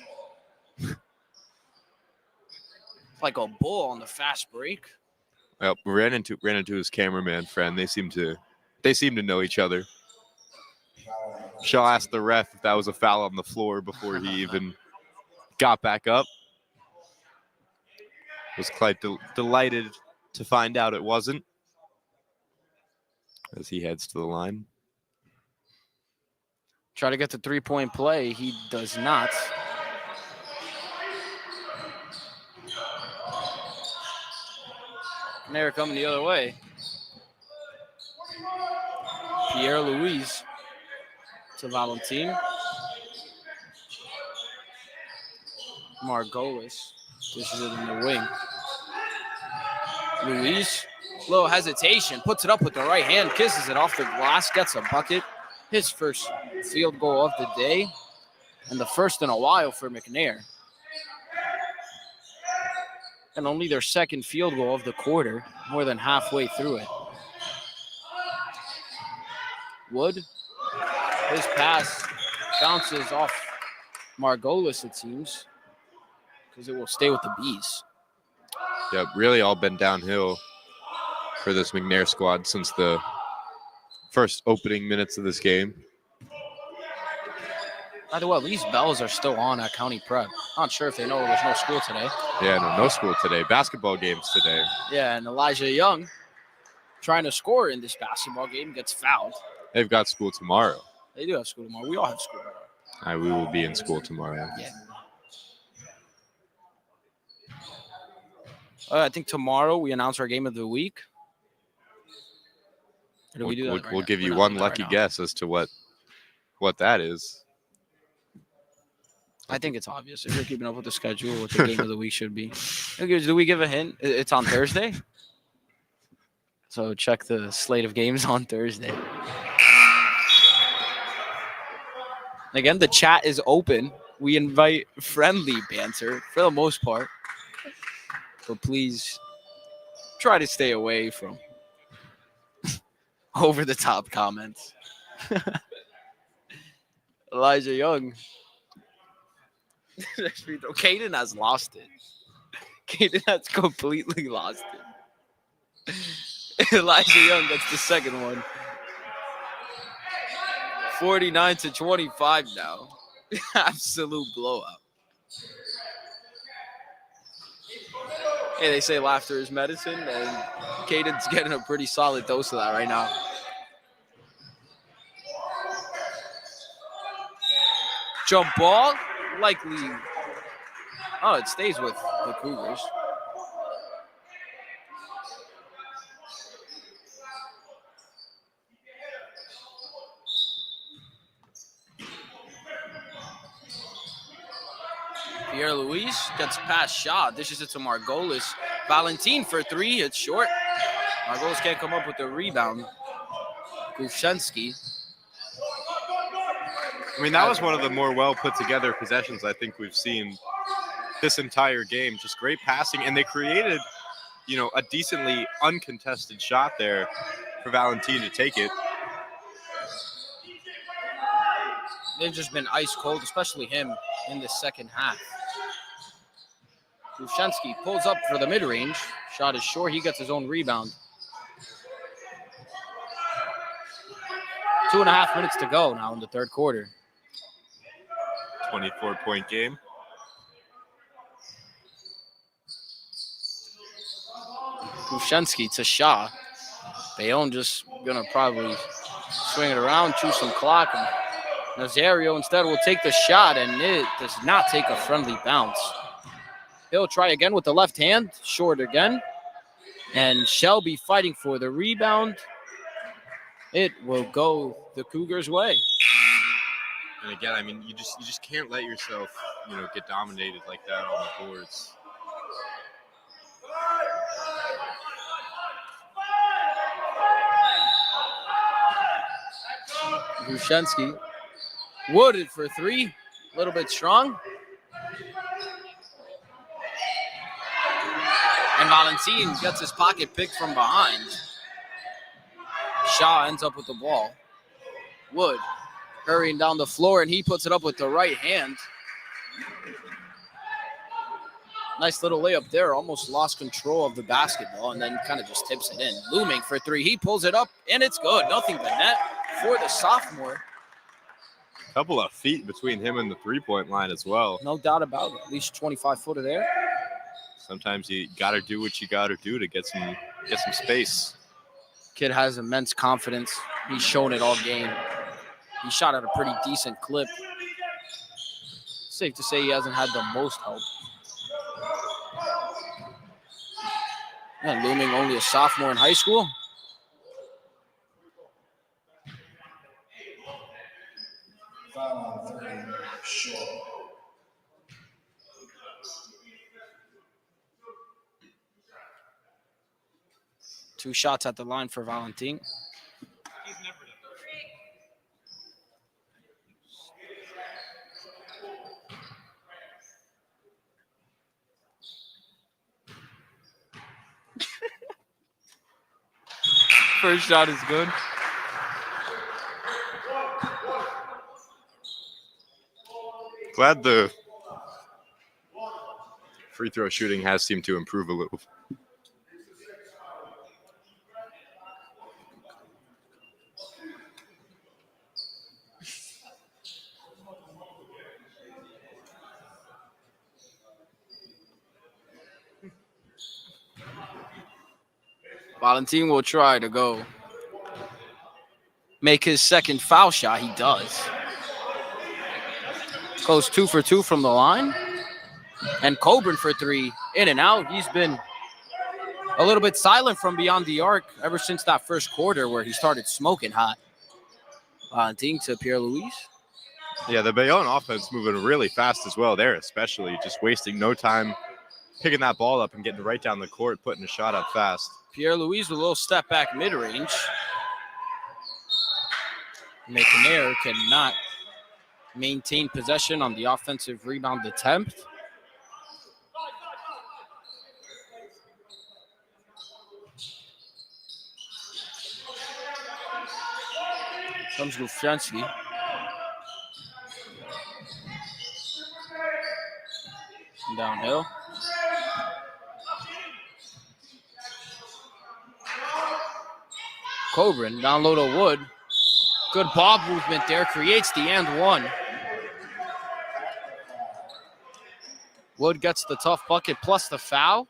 Like a bull on the fast break. Well, ran into his cameraman friend. They seem to know each other. Shaw asked the ref if that was a foul on the floor before he even got back up. Was quite delighted to find out it wasn't, as he heads to the line. Try to get the three-point play. He does not. McNair coming the other way. Pierre Louise to Valentin. Margolis dishes it in the wing. Louise, little hesitation, puts it up with the right hand, kisses it off the glass, gets a bucket. His first field goal of the day. and the first in a while for McNair. And only their second field goal of the quarter, more than halfway through it. Wood, his pass bounces off Margolis, it seems, because it will stay with the Bees. Yeah, really all been downhill for this McNair squad since the first opening minutes of this game. By the way, these bells are still on at County Prep. Not sure if they know there's no school today. Yeah, no school today. Basketball games today. Yeah, and Elijah Young, trying to score in this basketball game, gets fouled. They've got school tomorrow. They do have school tomorrow. We all have school tomorrow. We will be in school tomorrow. Yeah. I think tomorrow we announce our game of the week. Or do we do that right We'll now? give you We're not one doing that lucky right now. guess as to what that is. I think it's obvious if you're keeping up with the schedule, what the game of the week should be. Do we give a hint? It's on Thursday. So check the slate of games on Thursday. Again, the chat is open. We invite friendly banter for the most part. But please try to stay away from over-the-top comments. Elijah Young. Cayden has lost it. Cayden has completely lost it. Elijah Young gets the second one. 49-25 now. Absolute blowout. Hey, they say laughter is medicine, and Cayden's getting a pretty solid dose of that right now. Jump ball, likely. Oh, it stays with the Cougars. Pierre Luis gets past shot. Dishes it to Margolis. Valentin for three. It's short. Margolis can't come up with the rebound. Gushenski. I mean, that was one of the more well put together possessions I think we've seen this entire game. Just great passing, and they created, a decently uncontested shot there for Valentin to take it. They've just been ice cold, especially him in the second half. Gushenski pulls up for the mid-range. Shot is short. He gets his own rebound. 2.5 minutes to go now in the third quarter. 24-point game. Gushenski to Shaw. Bayonne just going to probably swing it around, choose some clock. And Nazario instead will take the shot, and it does not take a friendly bounce. He'll try again with the left hand, short again. And Shelby fighting for the rebound. It will go the Cougars' way. And again, I mean, you just can't let yourself, get dominated like that on the boards. Gushenski wooded for three, a little bit strong. And Valentin gets his pocket picked from behind. Shaw ends up with the ball. Wood hurrying down the floor, and he puts it up with the right hand. Nice little layup there. Almost lost control of the basketball and then kind of just tips it in. Looming for three. He pulls it up, and it's good. Nothing but net for the sophomore. Couple of feet between him and the three-point line as well. No doubt about it. At least 25-footer there. Sometimes you got to do what you got to do to get some space. Kid has immense confidence. He's shown it all game. He shot at a pretty decent clip. Safe to say he hasn't had the most help. Yeah, Looming only a sophomore in high school. Foul on 3, short. Two shots at the line for Valentin. First shot is good. Glad the free throw shooting has seemed to improve a little. Valentin will try to go make his second foul shot. He does. Goes 2 for 2 from the line. And Coburn for 3. In and out. He's been a little bit silent from beyond the arc ever since that first quarter where he started smoking hot. Valentin to Pierre-Louis. Yeah, the Bayonne offense moving really fast as well there, especially just wasting no time picking that ball up and getting right down the court, putting a shot up fast. Pierre-Louis with a little step back mid-range. McNair cannot maintain possession on the offensive rebound attempt. Comes Gufransky. Downhill. Coburn down low to Wood. Good ball movement there. Creates the and one. Wood gets the tough bucket plus the foul.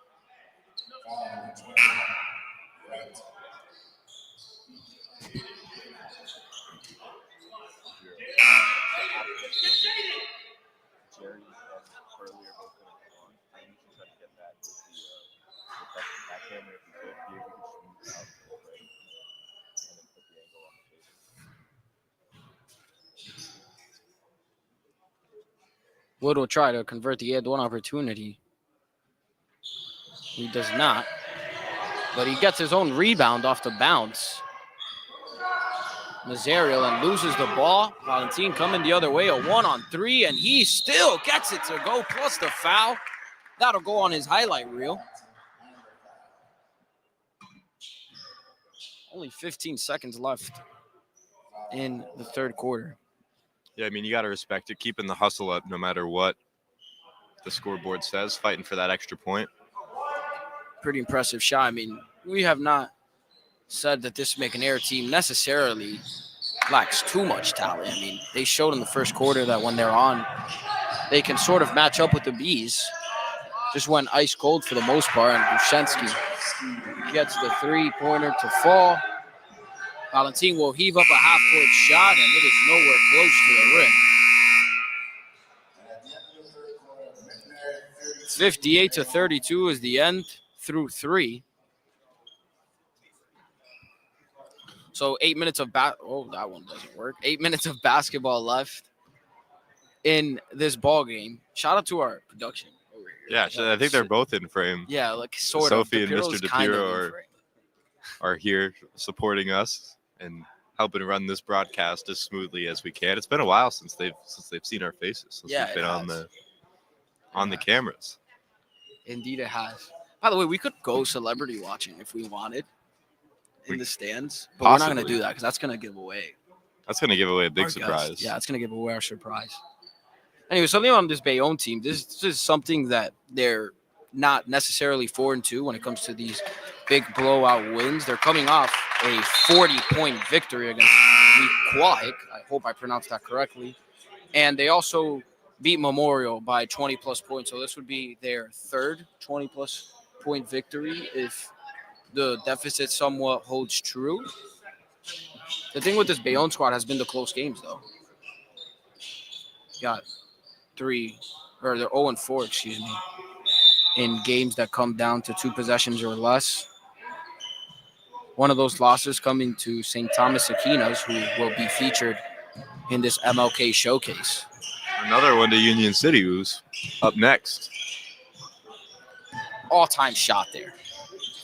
Wood will try to convert the and one opportunity. He does not. But he gets his own rebound off the bounce. Mazariel and loses the ball. Valentin coming the other way, a 1-on-3, and he still gets it to go plus the foul. That'll go on his highlight reel. Only 15 seconds left in the third quarter. Yeah, I mean, you got to respect it, keeping the hustle up no matter what the scoreboard says, fighting for that extra point. Pretty impressive shot. I mean, we have not said that this McNair team necessarily lacks too much talent. I mean, they showed in the first quarter that when they're on, they can sort of match up with the Bees. Just went ice cold for the most part, and Bushensky gets the three-pointer to fall. Valentin will heave up a half-court shot, and it is nowhere close to the rim. 58-32 is the end through 3. So 8 minutes of that one doesn't work. 8 minutes of basketball left in this ball game. Shout out to our production over here. Yeah, I think they're both in frame. Yeah, like sort Sophie of. and Mr. DePiro are here supporting us and helping run this broadcast as smoothly as we can. It's been a while since they've seen our faces, since we've been on the cameras. Indeed, it has. By the way, we could go celebrity watching if we wanted in the stands, but we're not going to do that because that's going to give away. That's going to give away a big surprise. Yeah, it's going to give away our surprise. Anyway, something on this Bayonne team. This is something that they're not necessarily 4-2 when it comes to these big blowout wins. They're coming off a 40-point victory against Quahik. I hope I pronounced that correctly. And they also beat Memorial by 20-plus points. So this would be their third 20-plus point victory if the deficit somewhat holds true. The thing with this Bayonne squad has been the close games, though. Got they're 0-4, excuse me, in games that come down to 2 possessions or less. One of those losses coming to St. Thomas Aquinas, who will be featured in this MLK showcase. Another one to Union City, who's up next. All-time shot there.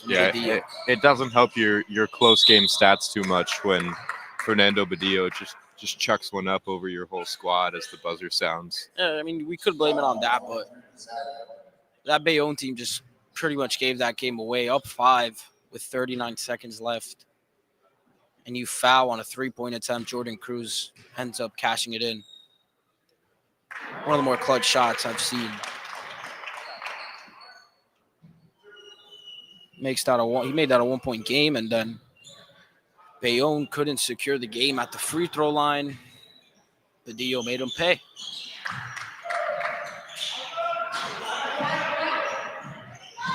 Yeah, it doesn't help your close game stats too much when Fernando Badillo just chucks one up over your whole squad as the buzzer sounds. Yeah, I mean, we could blame it on that, but that Bayonne team just pretty much gave that game away, up 5 with 39 seconds left. and you foul on a 3-point attempt, Jordan Cruz ends up cashing it in. One of the more clutch shots I've seen. He made that a 1-point game, and then Bayonne couldn't secure the game at the free throw line. Badillo made him pay.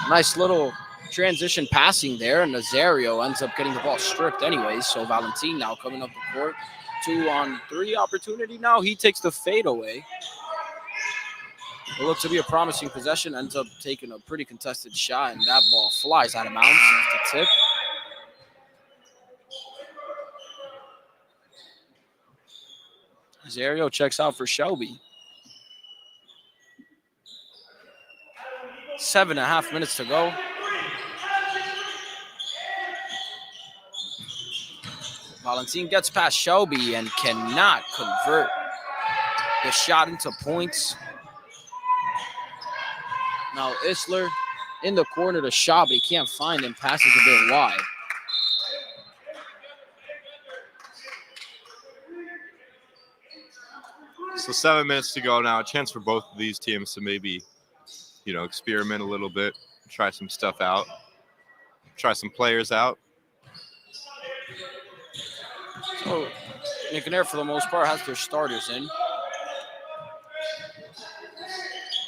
Nice little transition passing there, and Nazario ends up getting the ball stripped anyways. So Valentin now coming up the court. 2-on-3 opportunity now. He takes the fade away. It looks to be a promising possession. Ends up taking a pretty contested shot, and that ball flies out of bounds off the tip. Nazario checks out for Shelby. 7.5 minutes to go. Valentin gets past Shelby and cannot convert the shot into points. Now Isler in the corner to shot, but he can't find him. Passes a bit wide. So 7 minutes to go now. A chance for both of these teams to maybe, experiment a little bit, try some stuff out, try some players out. So McNair, for the most part, has their starters in.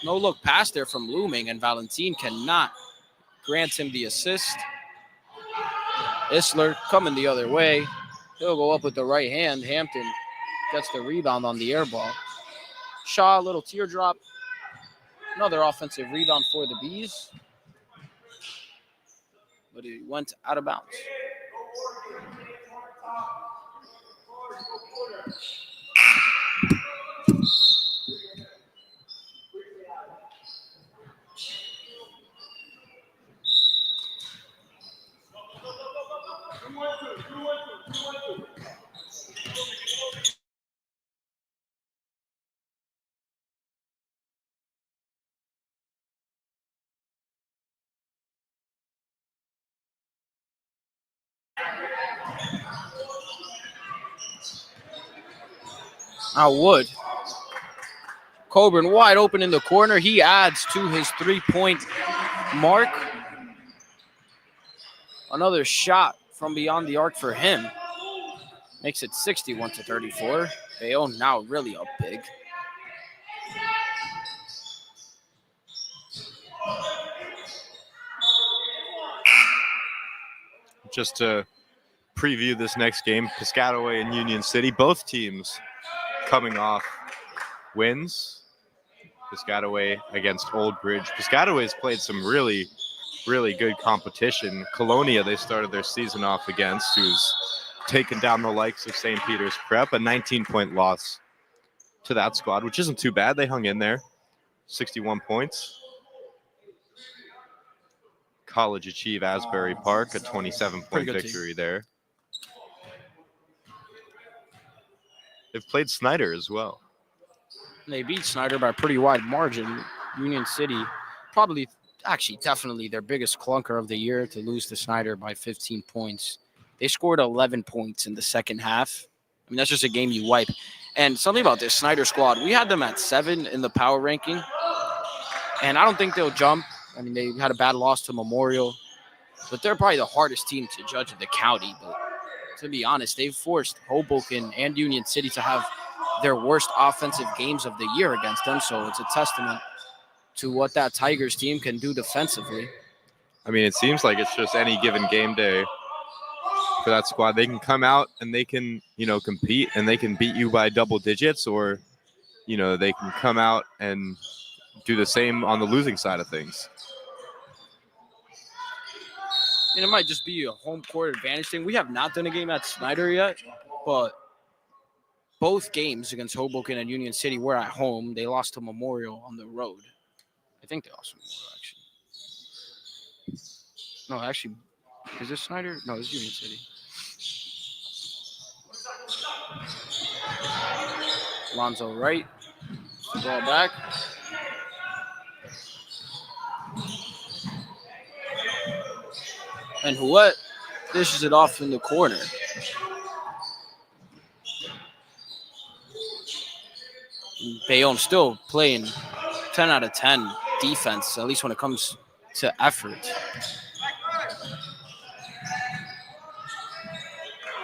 No look pass there from Looming, and Valentin cannot grant him the assist. Isler coming the other way. He'll go up with the right hand. Hampton gets the rebound on the air ball. Shaw, a little teardrop. Another offensive rebound for the Bees. But it went out of bounds. Now Wood. Coburn wide open in the corner. He adds to his 3-point mark. Another shot from beyond the arc for him. Makes it 61-34. Bayonne now really up big. Just to preview this next game, Piscataway and Union City, both teams coming off wins. Piscataway against Old Bridge. Piscataway's played some really, really good competition. Colonia, they started their season off against, who's taken down the likes of St. Peter's Prep. A 19-point loss to that squad, which isn't too bad. They hung in there. 61 points. College Achieve Asbury Park, a 27-point victory there. They've played Snyder as well. They beat Snyder by a pretty wide margin. Union City, definitely their biggest clunker of the year to lose to Snyder by 15 points. They scored 11 points in the second half. I mean, that's just a game you wipe. And something about this Snyder squad, we had them at 7 in the power ranking. And I don't think they'll jump. I mean, they had a bad loss to Memorial. But they're probably the hardest team to judge in the county. But to be honest, they've forced Hoboken and Union City to have their worst offensive games of the year against them. So it's a testament to what that Tigers team can do defensively. I mean, it seems like it's just any given game day for that squad. They can come out and they can, compete and they can beat you by double digits, or, they can come out and do the same on the losing side of things. And it might just be a home court advantage thing. We have not done a game at Snyder yet, but both games against Hoboken and Union City were at home. They lost to Memorial on the road. I think they lost to Memorial, actually. No, actually, is this Snyder? No, it's Union City. Alonzo Wright. Ball back. And Huet dishes it off in the corner. Bayonne still playing 10 out of 10 defense, at least when it comes to effort.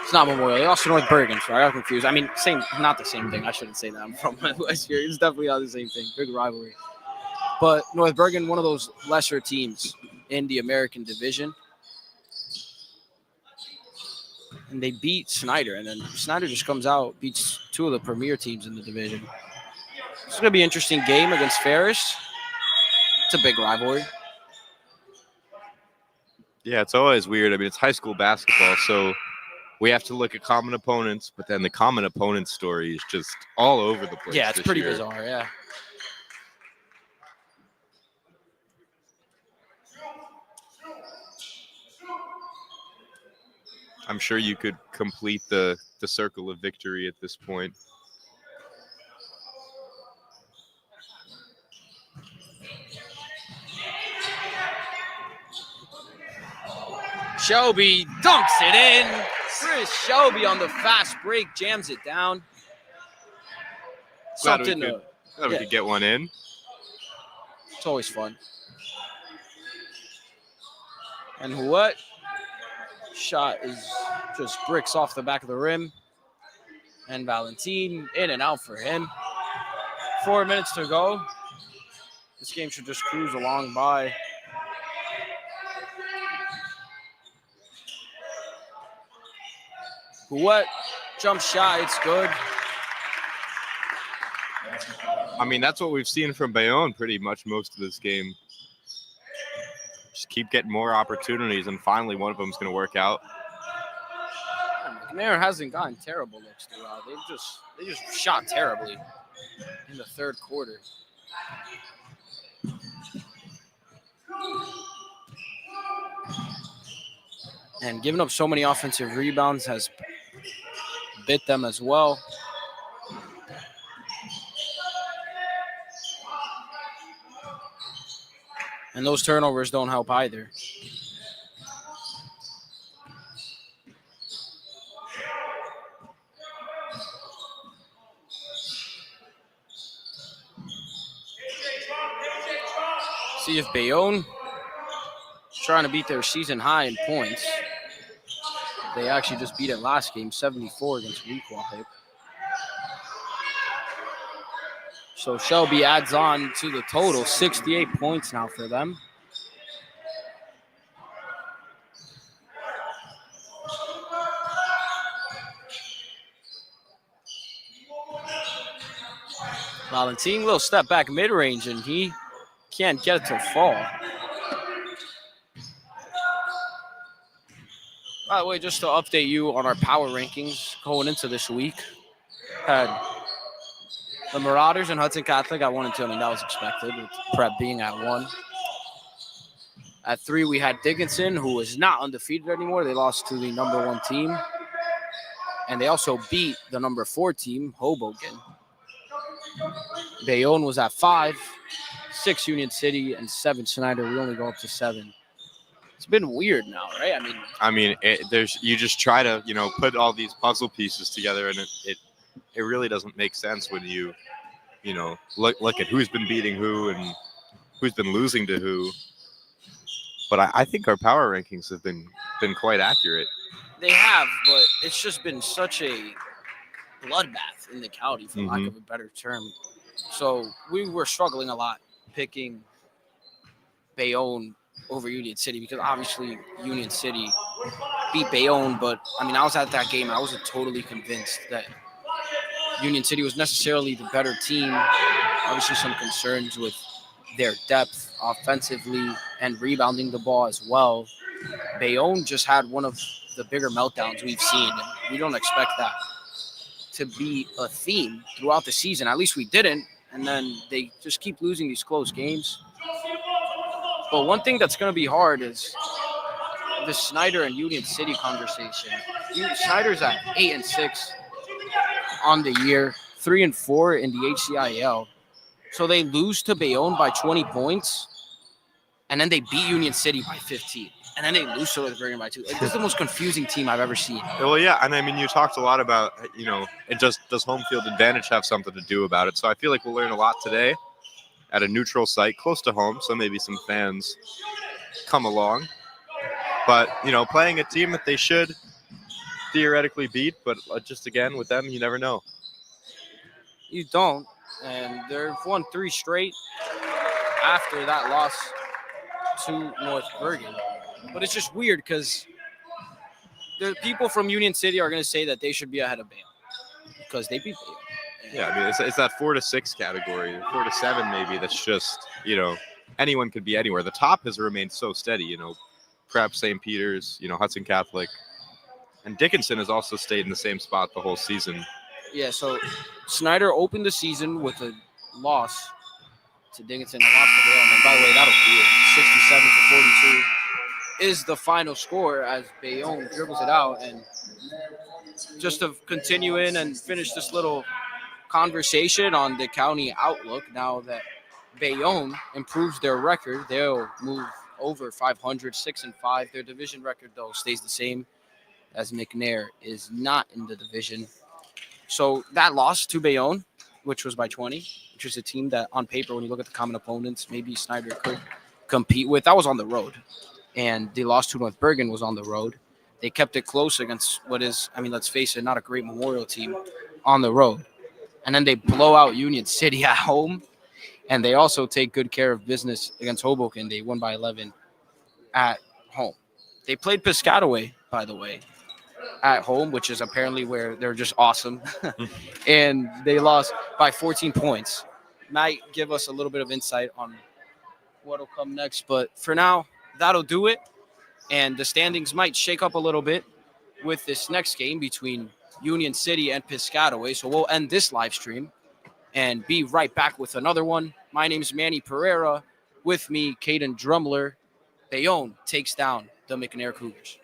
It's not Memorial. They lost to North Bergen, so I got confused. I mean, not the same thing. I shouldn't say that. I'm from West here. It's definitely not the same thing. Big rivalry. But North Bergen, one of those lesser teams in the American division. And they beat Snyder. And then Snyder just comes out, beats two of the premier teams in the division. It's going to be an interesting game against Ferris. It's a big rivalry. Yeah, it's always weird. I mean, it's high school basketball, so we have to look at common opponents, but then the common opponent story is just all over the place. Yeah, it's pretty year. bizarre, yeah. I'm sure you could complete the circle of victory at this point. Shelby dunks it in. Chris Shelby on the fast break, jams it down. Glad we Something could get one in. It's always fun. And what? Shot is just bricks off the back of the rim. And Valentin in and out for him. 4 minutes to go. This game should just cruise along by. What? Jump shot, it's good. I mean, that's what we've seen from Bayonne pretty much most of this game. Just keep getting more opportunities, and finally one of them is going to work out. McNair hasn't gotten terrible looks throughout. They just shot terribly in the third quarter. And giving up so many offensive rebounds has bit them as well. And those turnovers don't help either. See if Bayonne trying to beat their season high in points. They actually just beat it last game, 74 against Weequahic. So Shelby adds on to the total, 68 points now for them. Valentin will step back mid-range, and he can't get it to fall. By the way, just to update you on our power rankings going into this week, had the Marauders and Hudson Catholic at 1 and 2. I mean, that was expected, with Prep being at 1. At 3, we had Dickinson, who is not undefeated anymore. They lost to the number 1 team. And they also beat the number 4 team, Hoboken. Bayonne was at 5, 6 Union City, and 7 Snyder. We only go up to 7. It's been weird now, right? I mean, You just try to, put all these puzzle pieces together, and it really doesn't make sense when you look at who's been beating who and who's been losing to who. But I think our power rankings have been quite accurate. they have, but it's just been such a bloodbath in the county, for lack of a better term. So we were struggling a lot picking Bayonne over Union City, because obviously Union City beat Bayonne, but I mean, I was at that game. I wasn't totally convinced that Union City was necessarily the better team. Obviously some concerns with their depth offensively and rebounding the ball as well. Bayonne just had one of the bigger meltdowns we've seen, and we don't expect that to be a theme throughout the season. At least we didn't, and then they just keep losing these close games. But one thing that's going to be hard is the Snyder and Union City conversation. Snyder's at 8-6 on the year, 3-4 in the HCIL. So they lose to Bayonne by 20 points, and then they beat Union City by 15. and then they lose to North Bergen by 2. Like, this is the most confusing team I've ever seen. Well, yeah, and I mean, you talked a lot about, does home field advantage have something to do about it? So I feel like we'll learn a lot today at a neutral site close to home, so maybe some fans come along. But, playing a team that they should theoretically beat, but just again, with them, you never know. You don't, and they've won 3 straight after that loss to North Bergen. But it's just weird because the people from Union City are going to say that they should be ahead of Bayonne because they beat Bayonne. Yeah, I mean, it's that 4 to 6 category, 4 to 7 maybe. That's just anyone could be anywhere. The top has remained so steady. Prep, St. Peter's, Hudson Catholic, and Dickinson has also stayed in the same spot the whole season. Yeah, so Snyder opened the season with a loss to Dickinson, a loss to Bayonne. And by the way, that'll be it. 67-42 is the final score as Bayonne dribbles it out. And just to continue in and finish this little conversation on the county outlook, now that Bayonne improves their record, they'll move over 500, 6-5. Their division record, though, stays the same, as McNair is not in the division. So that loss to Bayonne, which was by 20, which is a team that on paper, when you look at the common opponents, maybe Snyder could compete with, that was on the road. And the loss to North Bergen was on the road. They kept it close against what is, let's face it, not a great Memorial team on the road. And then they blow out Union City at home. And they also take good care of business against Hoboken. They won by 11 at home. They played Piscataway, by the way, at home, which is apparently where they're just awesome. And they lost by 14 points. Might give us a little bit of insight on what will come next. But for now, that'll do it. And the standings might shake up a little bit with this next game between Union City and Piscataway. So we'll end this live stream and be right back with another one. My name is Manny Pereira. With me, Cayden Drumler. Bayonne takes down the McNair Cougars.